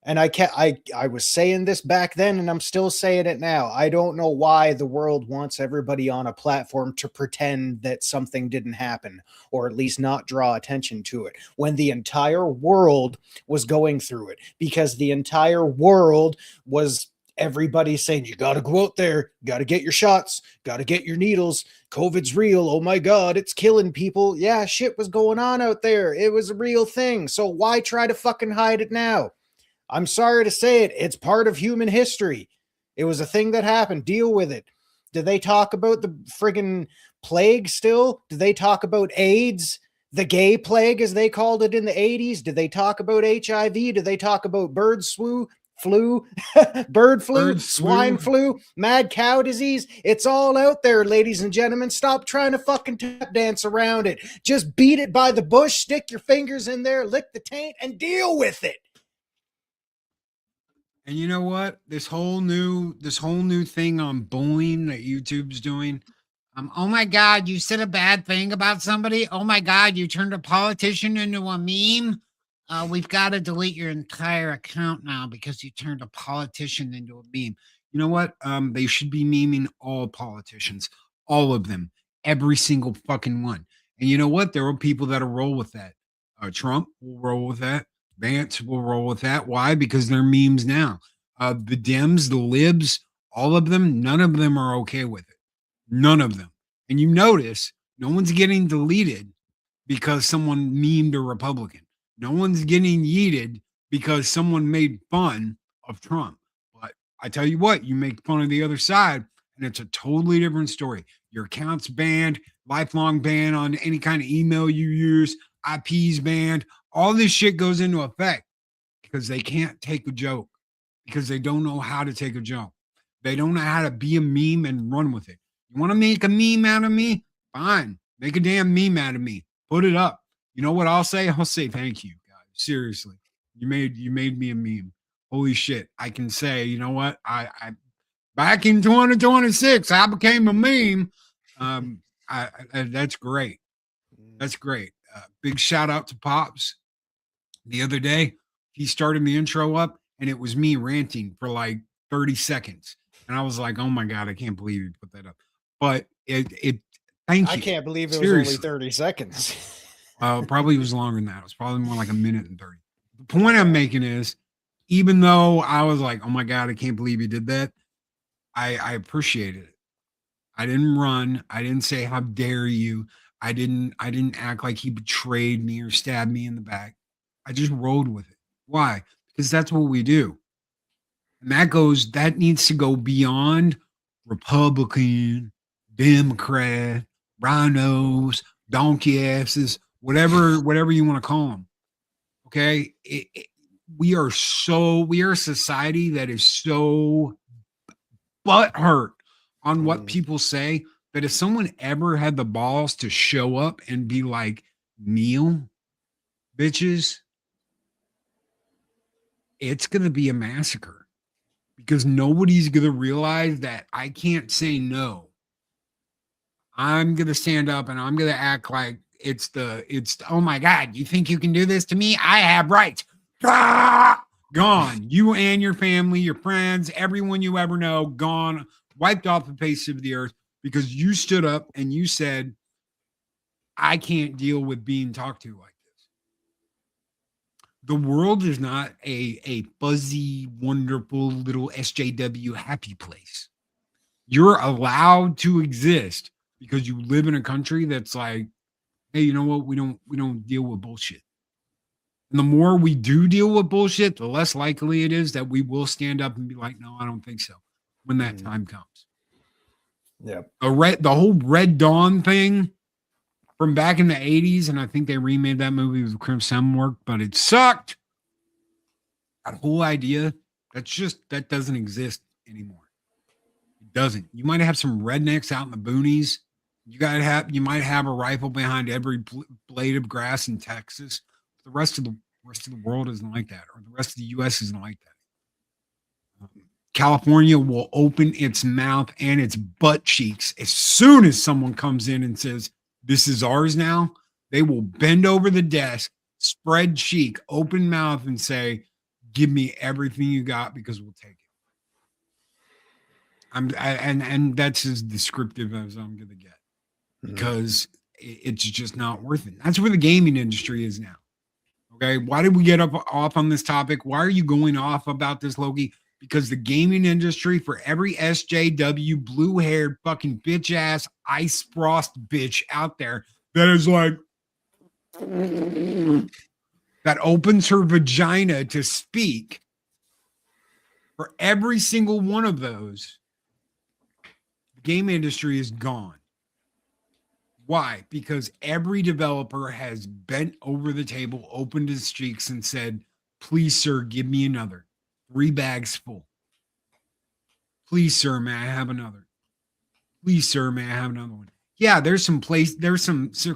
And I was saying this back then, and I'm still saying it now. I don't know why the world wants everybody on a platform to pretend that something didn't happen, or at least not draw attention to it, when the entire world was going through it, because the entire world was everybody saying, you got to go out there, got to get your shots, got to get your needles. COVID's real. Oh my God, it's killing people. Yeah, shit was going on out there. It was a real thing. So why try to fucking hide it now? I'm sorry to say it. It's part of human history. It was a thing that happened. Deal with it. Do they talk about the friggin' plague still? Do they talk about AIDS? The gay plague, as they called it in the 80s? Do they talk about HIV? Do they talk about bird flu, swine flu, mad cow disease? It's all out there, ladies and gentlemen. Stop trying to fucking tap dance around it. Just beat it by the bush, stick your fingers in there, lick the taint, and deal with it. And you know what? This whole new thing on bullying that YouTube's doing. Oh my God, you said a bad thing about somebody. Oh my God, you turned a politician into a meme. We've got to delete your entire account now because you turned a politician into a meme. You know what? They should be memeing all politicians, all of them, every single fucking one. And you know what? There are people that'll roll with that. Trump will roll with that. Vance will roll with that. Why? Because they're memes now. The Dems, the Libs, all of them, none of them are okay with it. None of them. And you notice no one's getting deleted because someone memed a Republican. No one's getting yeeted because someone made fun of Trump. But I tell you what, you make fun of the other side, and it's a totally different story. Your account's banned, lifelong ban on any kind of email you use, IP's banned. All this shit goes into effect because they can't take a joke, because they don't know how to take a joke. They don't know how to be a meme and run with it. You want to make a meme out of me? Fine. Make a damn meme out of me. Put it up. You know what I'll say? I'll say thank you, guys. Seriously. You made me a meme. Holy shit. I can say, you know what? I back in 2026, I became a meme. That's great. That's great. Big shout out to Pops. The other day, he started the intro up, and it was me ranting for like 30 seconds. And I was like, oh my God, I can't believe you put that up. But thank you. I can't believe it was only 30 seconds. Probably was longer than that. It was probably more like a minute and 30. The point I'm making is, even though I was like, oh my God, I can't believe you did that, I appreciated it. I didn't run. I didn't say, how dare you? I didn't act like he betrayed me or stabbed me in the back. I just rolled with it. Why? Because that's what we do. And that needs to go beyond Republican, Democrat, rhinos, donkey asses, whatever you want to call them. Okay. We are a society that is so butthurt on what people say that if someone ever had the balls to show up and be like, kneel, bitches, it's going to be a massacre, because nobody's going to realize that I can't say no. I'm going to stand up and I'm going to act like it's oh my God, you think you can do this to me? I have rights. Ah! Gone. You and your family, your friends, everyone you ever know, gone, wiped off the face of the earth, because you stood up and you said, I can't deal with being talked to like this. The world is not a fuzzy, wonderful little SJW happy place. You're allowed to exist because you live in a country that's like, hey, you know what? We don't deal with bullshit. And the more we do deal with bullshit, the less likely it is that we will stand up and be like, no, I don't think so, when that time comes. Yeah. The whole Red Dawn thing from back in the 80s, and I think they remade that movie with Chris Hemsworth, but it sucked. That whole idea That doesn't exist anymore. It doesn't. You might have some rednecks out in the boonies. You might have a rifle behind every blade of grass in Texas. The rest of the world isn't like that, or the rest of the U.S. isn't like that. California will open its mouth and its butt cheeks as soon as someone comes in and says, "This is ours now." They will bend over the desk, spread cheek, open mouth, and say, "Give me everything you got because we'll take it." And that's as descriptive as I'm going to get, because it's just not worth it. That's where the gaming industry is now. Okay, why did we get off on this topic? Why are you going off about this, Loki? Because the gaming industry, for every SJW blue-haired fucking bitch-ass ice frost bitch out there that is like, that opens her vagina to speak, for every single one of those, the game industry is gone. Why? Because every developer has bent over the table, opened his cheeks, and said, "Please, sir, give me another. 3 bags full. Please, sir, may I have another? Please, sir, may I have another one?" Yeah, there's some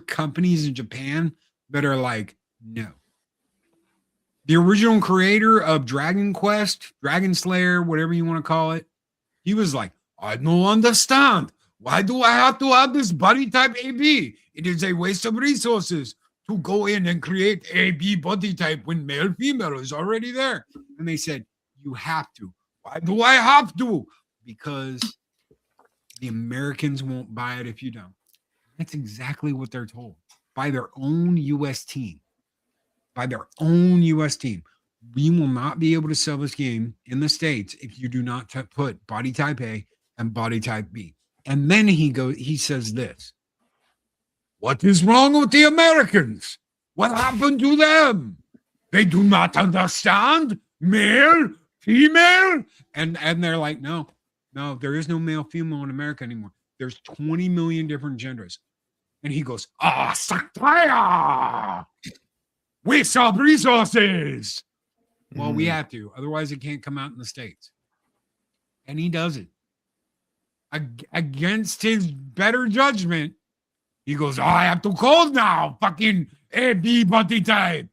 companies in Japan that are like, no. The original creator of Dragon Quest, Dragon Slayer, whatever you want to call it, he was like, "I don't understand. Why do I have to have this body type AB? It is a waste of resources to go in and create AB body type when male female is already there." And they said, "You have to." Why do I have to? Because the Americans won't buy it if you don't. That's exactly what they're told by their own U.S. team. By their own U.S. team. We will not be able to sell this game in the States if you do not put body type A and body type B. And then he says this: "What is wrong with the Americans? What happened to them? They do not understand male, female." And they're like, no, there is no male, female in America anymore. There's 20 million different genders. And he goes, Satya! Waste of resources. Well, we have to. Otherwise, it can't come out in the States. And he does it. Against his better judgment, he goes, "I have to code now. Fucking AB body type."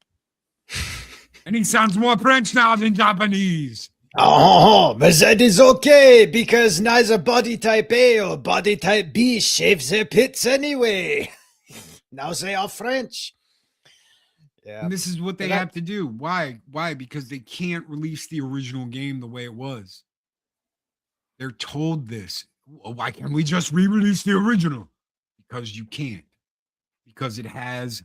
And he sounds more French now than Japanese. Oh, but that is okay, because neither body type A or body type B shave their pits anyway. Now they are French. Yeah. And this is what they have to do. Why? Because they can't release the original game the way it was. They're told this. Why can't we just re-release the original? Because you can't. Because it has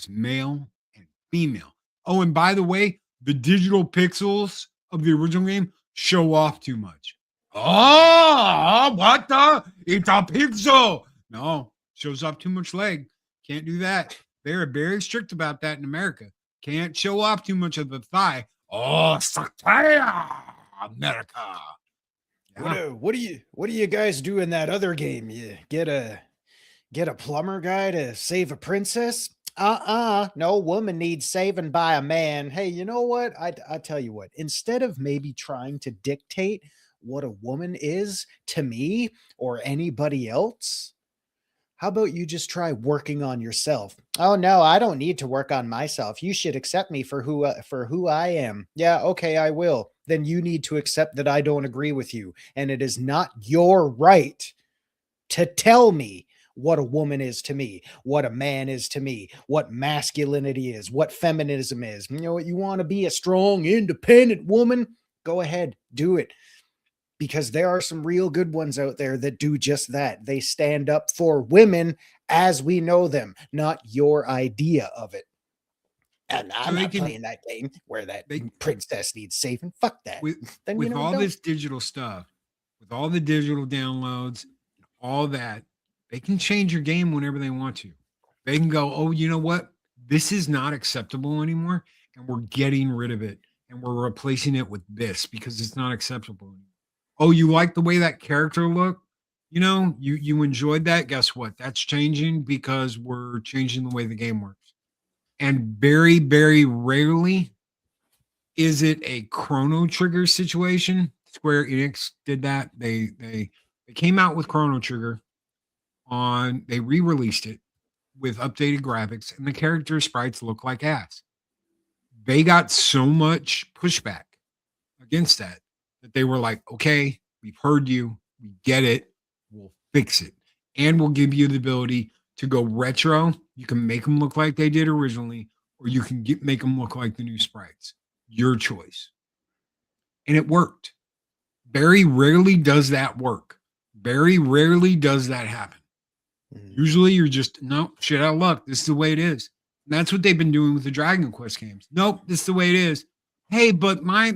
male and female. Oh, and by the way, the digital pixels of the original game show off too much. Oh, what the? It's a pixel. No, shows off too much leg. Can't do that. They're very strict about that in America. Can't show off too much of the thigh. Oh, Satya, America. Yeah. What do you guys do in that other game? You get a plumber guy to save a princess? No woman needs saving by a man. Hey, you know what? I tell you what, instead of maybe trying to dictate what a woman is to me or anybody else, how about you just try working on yourself? Oh no, I don't need to work on myself. You should accept me for who I am. Yeah, okay, I will. Then you need to accept that I don't agree with you, and it is not your right to tell me what a woman is to me, what a man is to me, what masculinity is, what feminism is. You know what? You want to be a strong, independent woman? Go ahead, do it. Because there are some real good ones out there that do just that. They stand up for women as we know them, not your idea of it. And I'm not playing that game where that princess needs saving. Fuck that. With all this digital stuff, with all the digital downloads, all that, they can change your game whenever they want to. They can go, oh, you know what? This is not acceptable anymore, and we're getting rid of it, and we're replacing it with this because it's not acceptable anymore. Oh, you like the way that character looked? You know, you enjoyed that? Guess what? That's changing because we're changing the way the game works. And very, very rarely Is it a Chrono Trigger situation? Square Enix did that. They came out with Chrono Trigger they re-released it with updated graphics, and the character sprites look like ass. They got so much pushback against that they were like, okay, we've heard you, we get it, we'll fix it, and we'll give you the ability to go retro. You can make them look like they did originally, or you can make them look like the new sprites. Your choice. And it worked. Very rarely does that work. Very rarely does that happen. Usually you're just, no, shit out of luck. This is the way it is. And that's what they've been doing with the Dragon Quest games. Nope, this is the way it is. Hey, but my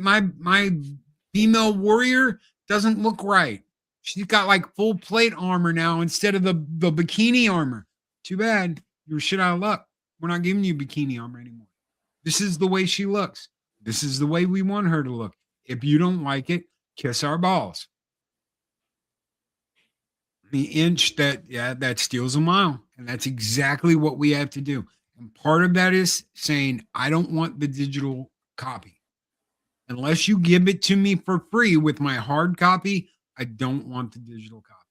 female warrior doesn't look right. She's got like full plate armor now instead of the bikini armor. Too bad. You're shit out of luck. We're not giving you bikini armor anymore. This is the way she looks. This is the way we want her to look. If you don't like it, kiss our balls. The inch that steals a mile. And that's exactly what we have to do. And part of that is saying, I don't want the digital copy. Unless you give it to me for free with my hard copy, I don't want the digital copy.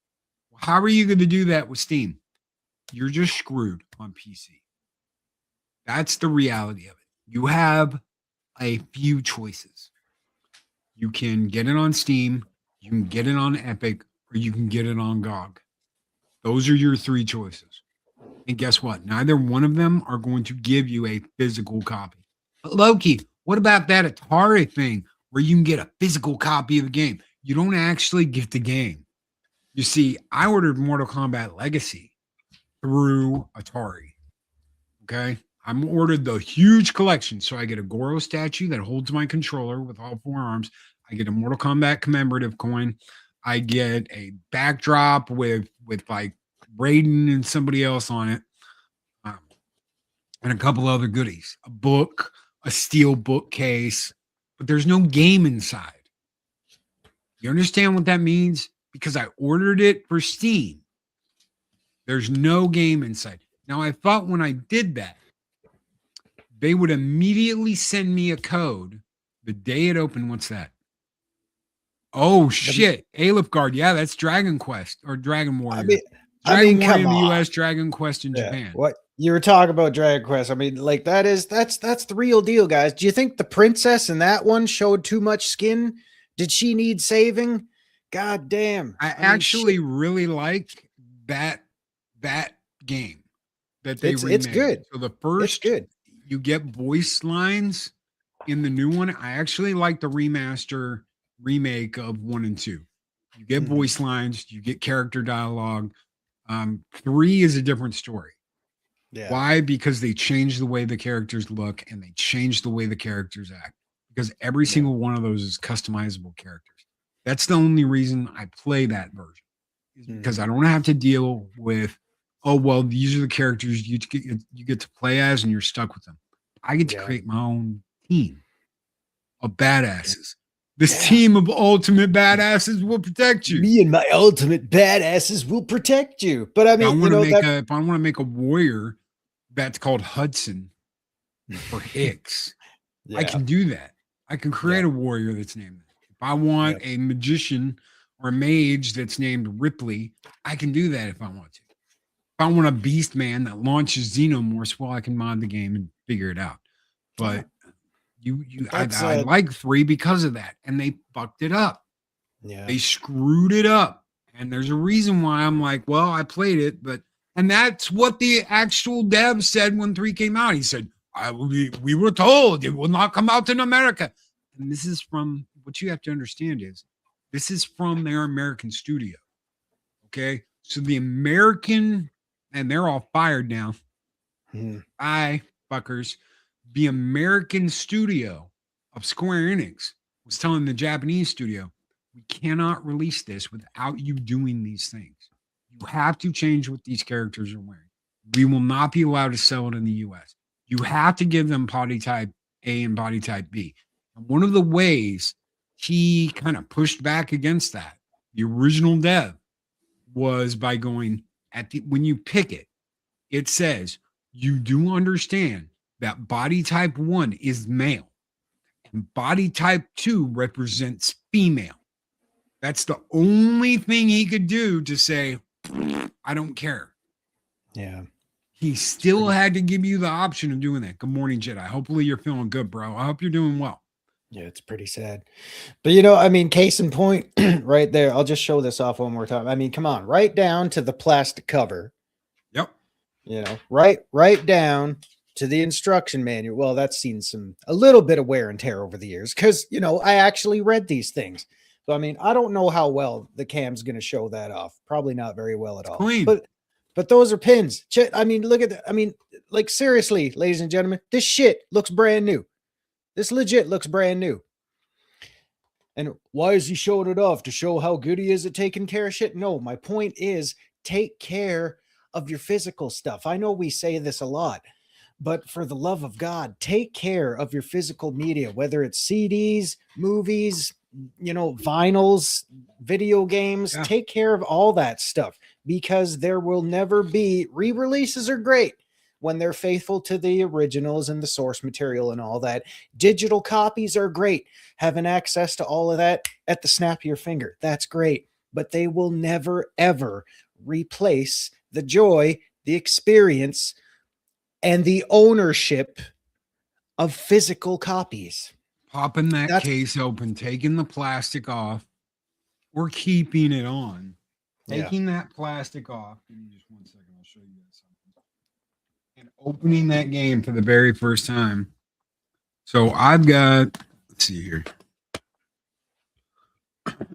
Well, how are you going to do that with Steam? You're just screwed on PC. That's the reality of it. You have a few choices. You can get it on Steam, you can get it on Epic, or you can get it on GOG. Those are your three choices. And guess what? Neither one of them are going to give you a physical copy. But Loki, what about that Atari thing where you can get a physical copy of the game? You don't actually get the game. You see, I ordered Mortal Kombat Legacy through Atari. Okay? I'm ordered the huge collection. So I get a Goro statue that holds my controller with all four arms. I get a Mortal Kombat commemorative coin. I get a backdrop with like Raiden and somebody else on it. And a couple other goodies. A book, a steel bookcase. But there's no game inside. You understand what that means? Because I ordered it for Steam. There's no game inside. Now, I thought when I did that, they would immediately send me a code the day it opened. What's that? Oh, shit. Aleph Guard. Yeah, that's Dragon Quest or Dragon Warrior. Dragon Warrior in the US, Dragon Quest in Japan. What you were talking about Dragon Quest. I mean, like that's the real deal, guys. Do you think the princess in that one showed too much skin? Did she need saving? God damn. I actually really like that game that they remade. It's good. So the first, it's good. You get voice lines in the new one. I actually like the remake of 1 and 2. You get voice lines, you get character dialogue. 3 is a different story. Yeah. Why? Because they changed the way the characters look and they changed the way the characters act. Because every single one of those is customizable characters. That's the only reason I play that version. Is because I don't have to deal with, oh, well, these are the characters you get to play as and you're stuck with them. I get to create my own team of badasses. This team of ultimate badasses will protect you. Me and my ultimate badasses will protect you. But I mean, if I want to make a warrior that's called Hudson or Hicks, I can do that. I can create a warrior that's named that. If I want a magician or a mage that's named Ripley, I can do that if I want to. If I want a beast man that launches xenomorphs, well, I can mod the game and figure it out. But I like 3 because of that, and they fucked it up. Yeah, they screwed it up, and there's a reason why I'm like, well, I played it, and that's what the actual dev said when 3 came out. He said, we were told it will not come out in America, and this is from what you have to understand is this is from their American studio. Okay, so the American, and they're all fired now. Bye, fuckers. The American studio of Square Enix was telling the Japanese studio, we cannot release this without you doing these things. You have to change what these characters are wearing. We will not be allowed to sell it in the US. You have to give them body type A and body type B. And one of the ways he kind of pushed back against that, the original dev, was by going when you pick it, it says, you do understand that body type 1 is male And body type 2 represents female. That's the only thing he could do to say, I don't care. Yeah. He still had to give you the option of doing that. Good morning, Jedi. Hopefully you're feeling good, bro. I hope you're doing well. Yeah, it's pretty sad. But, you know, I mean, case in point right there. I'll just show this off one more time. I mean, come on, right down to the plastic cover. Yep. You know, right down to the instruction manual. Well, that's seen a little bit of wear and tear over the years because, you know, I actually read these things. So, I mean, I don't know how well the cam's going to show that off. Probably not very well at all. Clean. But those are pins. I mean, look at that. I mean, like, seriously, ladies and gentlemen, this shit looks brand new. This legit looks brand new. And why is he showing it off? To show how good he is at taking care of shit? No, my point is take care of your physical stuff. I know we say this a lot, but for the love of God, take care of your physical media, whether it's CDs, movies, you know, vinyls, video games. Yeah. Take care of all that stuff because there will never be re-releases are great when they're faithful to the originals and the source material and all that. Digital copies are great. Having access to all of that at the snap of your finger, that's great. But they will never, ever replace the joy, the experience, and the ownership of physical copies. Popping that case open, taking the plastic off, or keeping it on. Taking that plastic off. Give me just 1 second. I'll show you guys something. And opening that game for the very first time. So I've got, let's see here.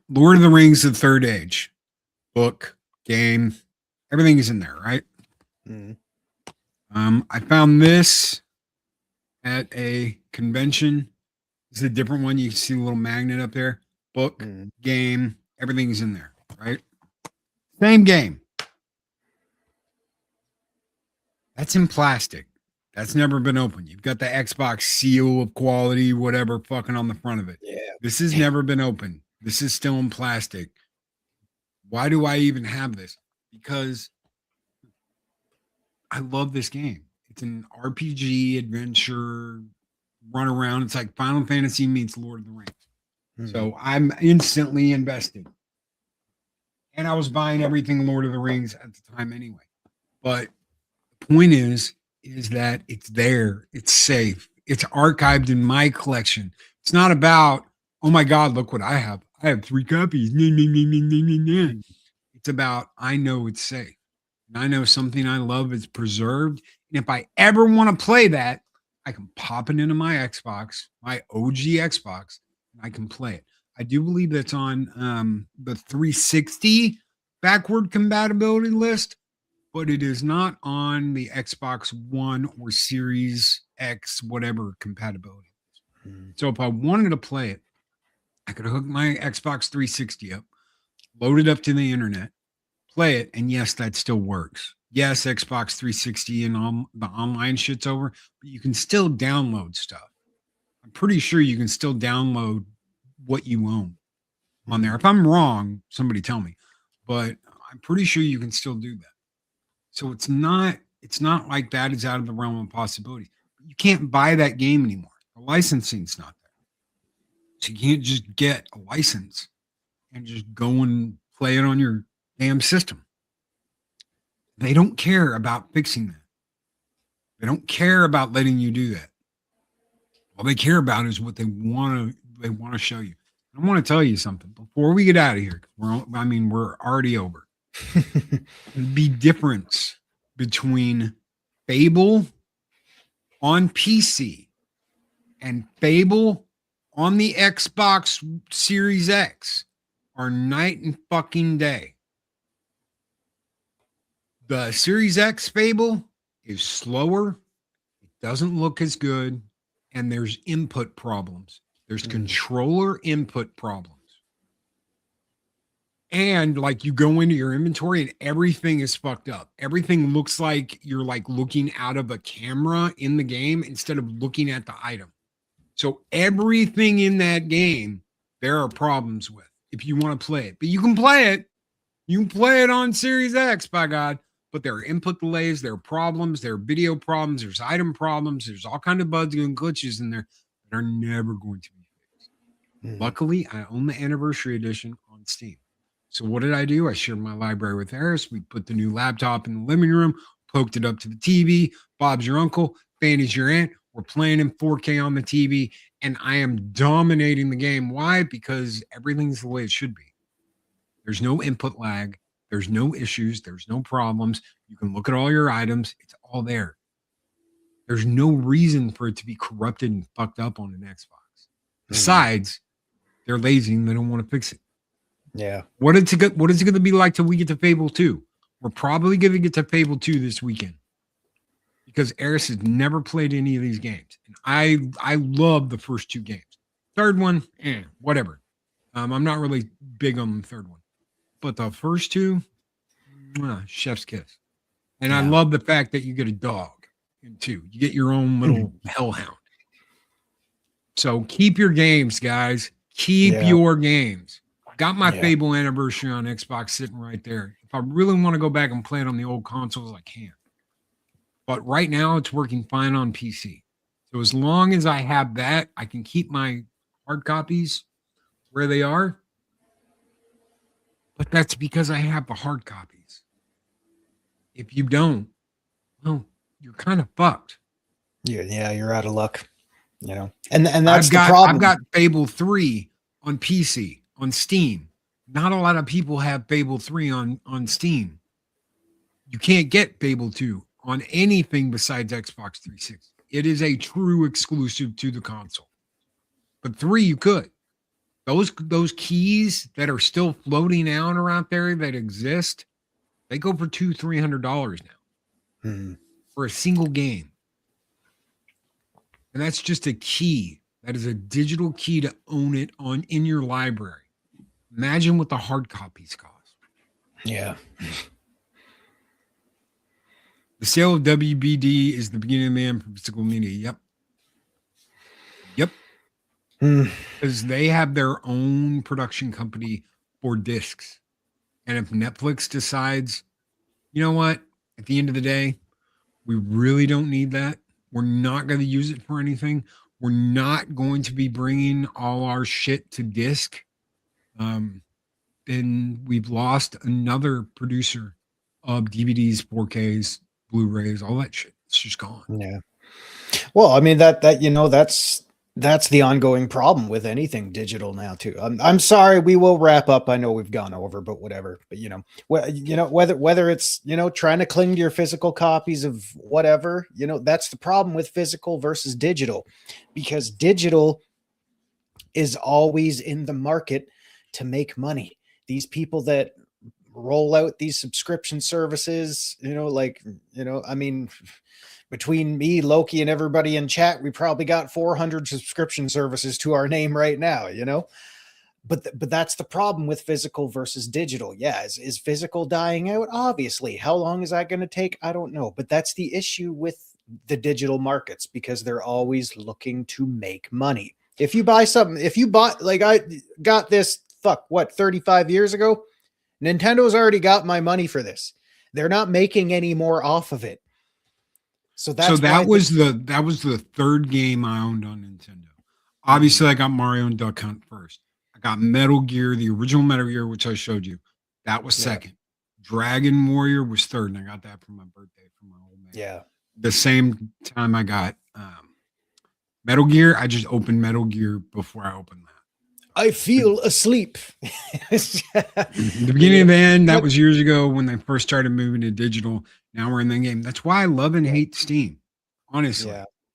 Lord of the Rings, The Third Age. Book, game, everything is in there, right? I found this at a convention. This is a different one. You can see a little magnet up there. Book, game, everything's in there, right? Same game. That's in plastic. That's never been opened. You've got the Xbox seal of quality, whatever, fucking on the front of it. Yeah. This has never been opened. This is still in plastic. Why do I even have this? Because I love this game. It's an RPG adventure run around. It's like Final Fantasy meets Lord of the Rings. So I'm instantly invested. And I was buying everything Lord of the Rings at the time anyway. But the point is that it's there. It's safe. It's archived in my collection. It's not about, oh my God, look what I have. I have 3 copies. It's about, I know it's safe. And I know something I love is preserved. And if I ever want to play that, I can pop it into my Xbox, my OG Xbox, and I can play it. I do believe that's on the 360 backward compatibility list, but it is not on the Xbox One or Series X, whatever compatibility. So if I wanted to play it, I could hook my Xbox 360 up, load it up to the internet, play it, and yes, that still works. Yes, Xbox 360 and all the online shit's over, but you can still download stuff. I'm pretty sure you can still download what you own on there. If I'm wrong, somebody tell me, but I'm pretty sure you can still do that. So it's not like that is out of the realm of possibility. You can't buy that game anymore. The licensing's not there. So you can't just get a license and just go and play it on your damn system. They don't care about fixing that. They don't care about letting you do that. All they care about is what they want to show you. I want to tell you something before we get out of here. We're already over. The difference between Fable on PC and Fable on the Xbox Series X are night and fucking day. The Series X Fable is slower. It doesn't look as good. And there's input problems. There's controller input problems. And like you go into your inventory and everything is fucked up. Everything looks like you're like looking out of a camera in the game instead of looking at the item. So everything in that game, there are problems with if you want to play it. But you can play it. You can play it on Series X, by God. But there are input delays, there are problems, there are video problems, there's item problems, there's all kinds of bugs and glitches in there. that are never going to be fixed. Luckily, I own the anniversary edition on Steam. So what did I do? I shared my library with Harris. We put the new laptop in the living room, poked it up to the TV. Bob's your uncle, Fanny's your aunt. We're playing in 4K on the TV, and I am dominating the game. Why? Because everything's the way it should be. There's no input lag. There's no issues. There's no problems. You can look at all your items. It's all there. There's no reason for it to be corrupted and fucked up on an Xbox. Besides, they're lazy and they don't want to fix it. Yeah. What is it going to be like till we get to Fable 2? We're probably going to get to Fable 2 this weekend because Eris has never played any of these games. And I love the first 2 games. Third one, whatever. I'm not really big on the third one. But the first 2, chef's kiss. And I love the fact that you get a dog in 2. You get your own little hellhound. So keep your games, guys. Keep your games. Got my Fable anniversary on Xbox sitting right there. If I really want to go back and play it on the old consoles, I can. But right now, it's working fine on PC. So as long as I have that, I can keep my hard copies where they are. But that's because I have the hard copies. If you don't, well, you're kind of fucked. Yeah, you're out of luck. You know, and that's the problem. I've got Fable 3 on PC, on Steam. Not a lot of people have Fable 3 on Steam. You can't get Fable 2 on anything besides Xbox 360. It is a true exclusive to the console. But 3 you could. Those keys that are still floating out around there that exist, they go for $200-$300 now for a single game. And that's just a key. That is a digital key to own it in your library. Imagine what the hard copies cost. Yeah. The sale of WBD is the beginning of the end for physical media. Yep. Because they have their own production company for discs. And if Netflix decides, you know what, at the end of the day, we really don't need that. We're not going to use it for anything. We're not going to be bringing all our shit to disc. Then we've lost another producer of DVDs, 4Ks, Blu-rays, all that shit. It's just gone. Yeah. Well, I mean that you know that's the ongoing problem with anything digital now too. I'm sorry, we will wrap up. I know we've gone over, but whatever. But whether it's trying to cling to your physical copies of whatever, that's the problem with physical versus digital, because digital is always in the market to make money. These people that roll out these subscription services, I mean, between me, Loki, and everybody in chat, we probably got 400 subscription services to our name right now, but that's the problem with physical versus digital. Yeah. Is physical dying out? Obviously. How long is that going to take? I don't know, but that's the issue with the digital markets, because they're always looking to make money. If you buy something, like I got this, 35 years ago, Nintendo's already got my money for this. They're not making any more off of it. So that was the third game I owned on Nintendo. Obviously, I got Mario and Duck Hunt first. I got Metal Gear, the original Metal Gear, which I showed you. That was second. Dragon Warrior was third, and I got that for my birthday from my old man. Yeah. The same time I got Metal Gear, I just opened Metal Gear before I opened that. I feel asleep. The beginning of the end, that was years ago when they first started moving to digital. Now we're in the game. That's why I love and hate Steam. Honestly,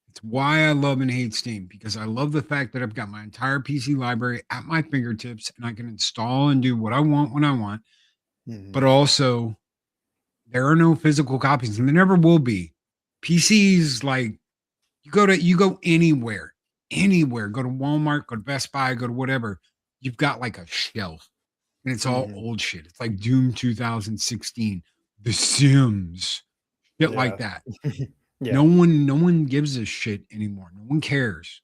it's why I love and hate Steam, because I love the fact that I've got my entire PC library at my fingertips and I can install and do what I want when I want. But also, there are no physical copies, and there never will be. PCs, like you go anywhere, go to Walmart, go to Best Buy, go to whatever. You've got like a shelf, and it's all old shit. It's like Doom 2016. The Sims, shit like that. No one gives a shit anymore. No one cares.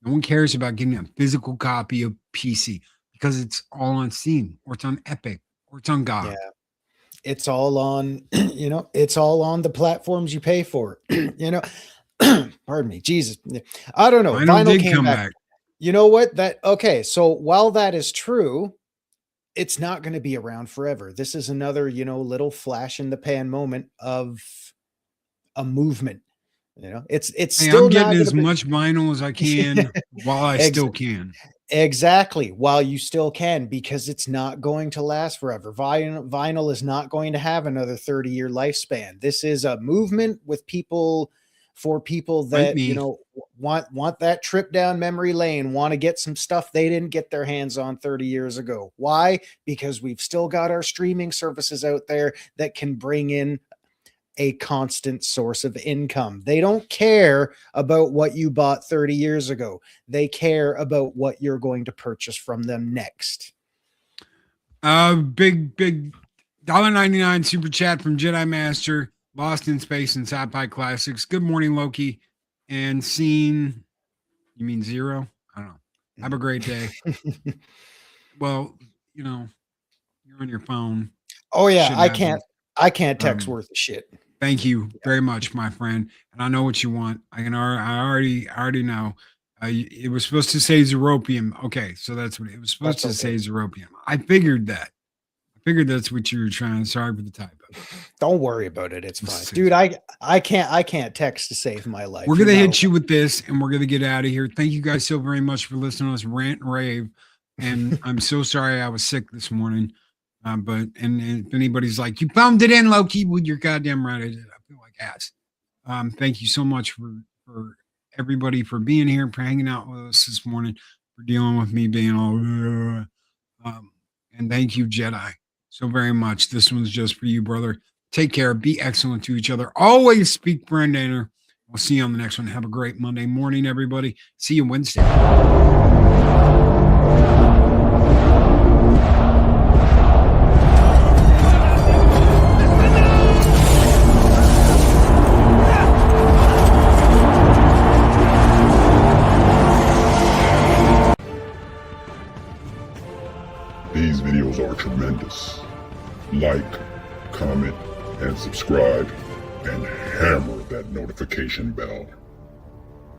No one cares about getting a physical copy of PC because it's all on Steam, or it's on Epic, or it's on GOG. Yeah. It's all on, it's all on the platforms you pay for. Pardon me, Jesus. I don't know. Vinyl did came come back. back. You know what? Okay. So while that is true, it's not going to be around forever. This is another, little flash in the pan moment of a movement. It's Hey, still I'm getting not as gonna be- much vinyl as I can while I still can. Exactly. While you still can, because it's not going to last forever. Vinyl is not going to have another 30-year lifespan. This is a movement with people, for people that, me. want that trip down memory lane, want to get some stuff they didn't get their hands on 30 years ago. Why? Because we've still got our streaming services out there that can bring in a constant source of income. They don't care about what you bought 30 years ago. They care about what you're going to purchase from them next. Big $1.99 super chat from Jedi Master, Lost in Space and Sci-Fi Classics. Good morning, Loki. And Scene, you mean Zero? I don't know. Have a great day. Well, you're on your phone. Oh yeah, I can't text worth of shit. Thank you very much, my friend. And I know what you want. I already know. It was supposed to say Zeropium. Okay, so that's what it was supposed to say, Zeropium. I figured that. I figured that's what you were trying. Sorry for the typo. Don't worry about it. It's fine, dude. I can't text to save my life. We're gonna hit you with this, and we're gonna get out of here. Thank you guys so very much for listening to us rant and rave. And I'm so sorry I was sick this morning. But if anybody's like, you phoned it in, Loki, well, you're goddamn right. I did. I feel like ass. Thank you so much for everybody for being here, for hanging out with us this morning, for dealing with me being all. And thank you, Jedi, so very much. This one's just for you, brother. Take care. Be excellent to each other. Always speak Brendaner. We'll see you on the next one. Have a great Monday morning, everybody. See you Wednesday. These videos are tremendous. Like, comment, and subscribe, and hammer that notification bell.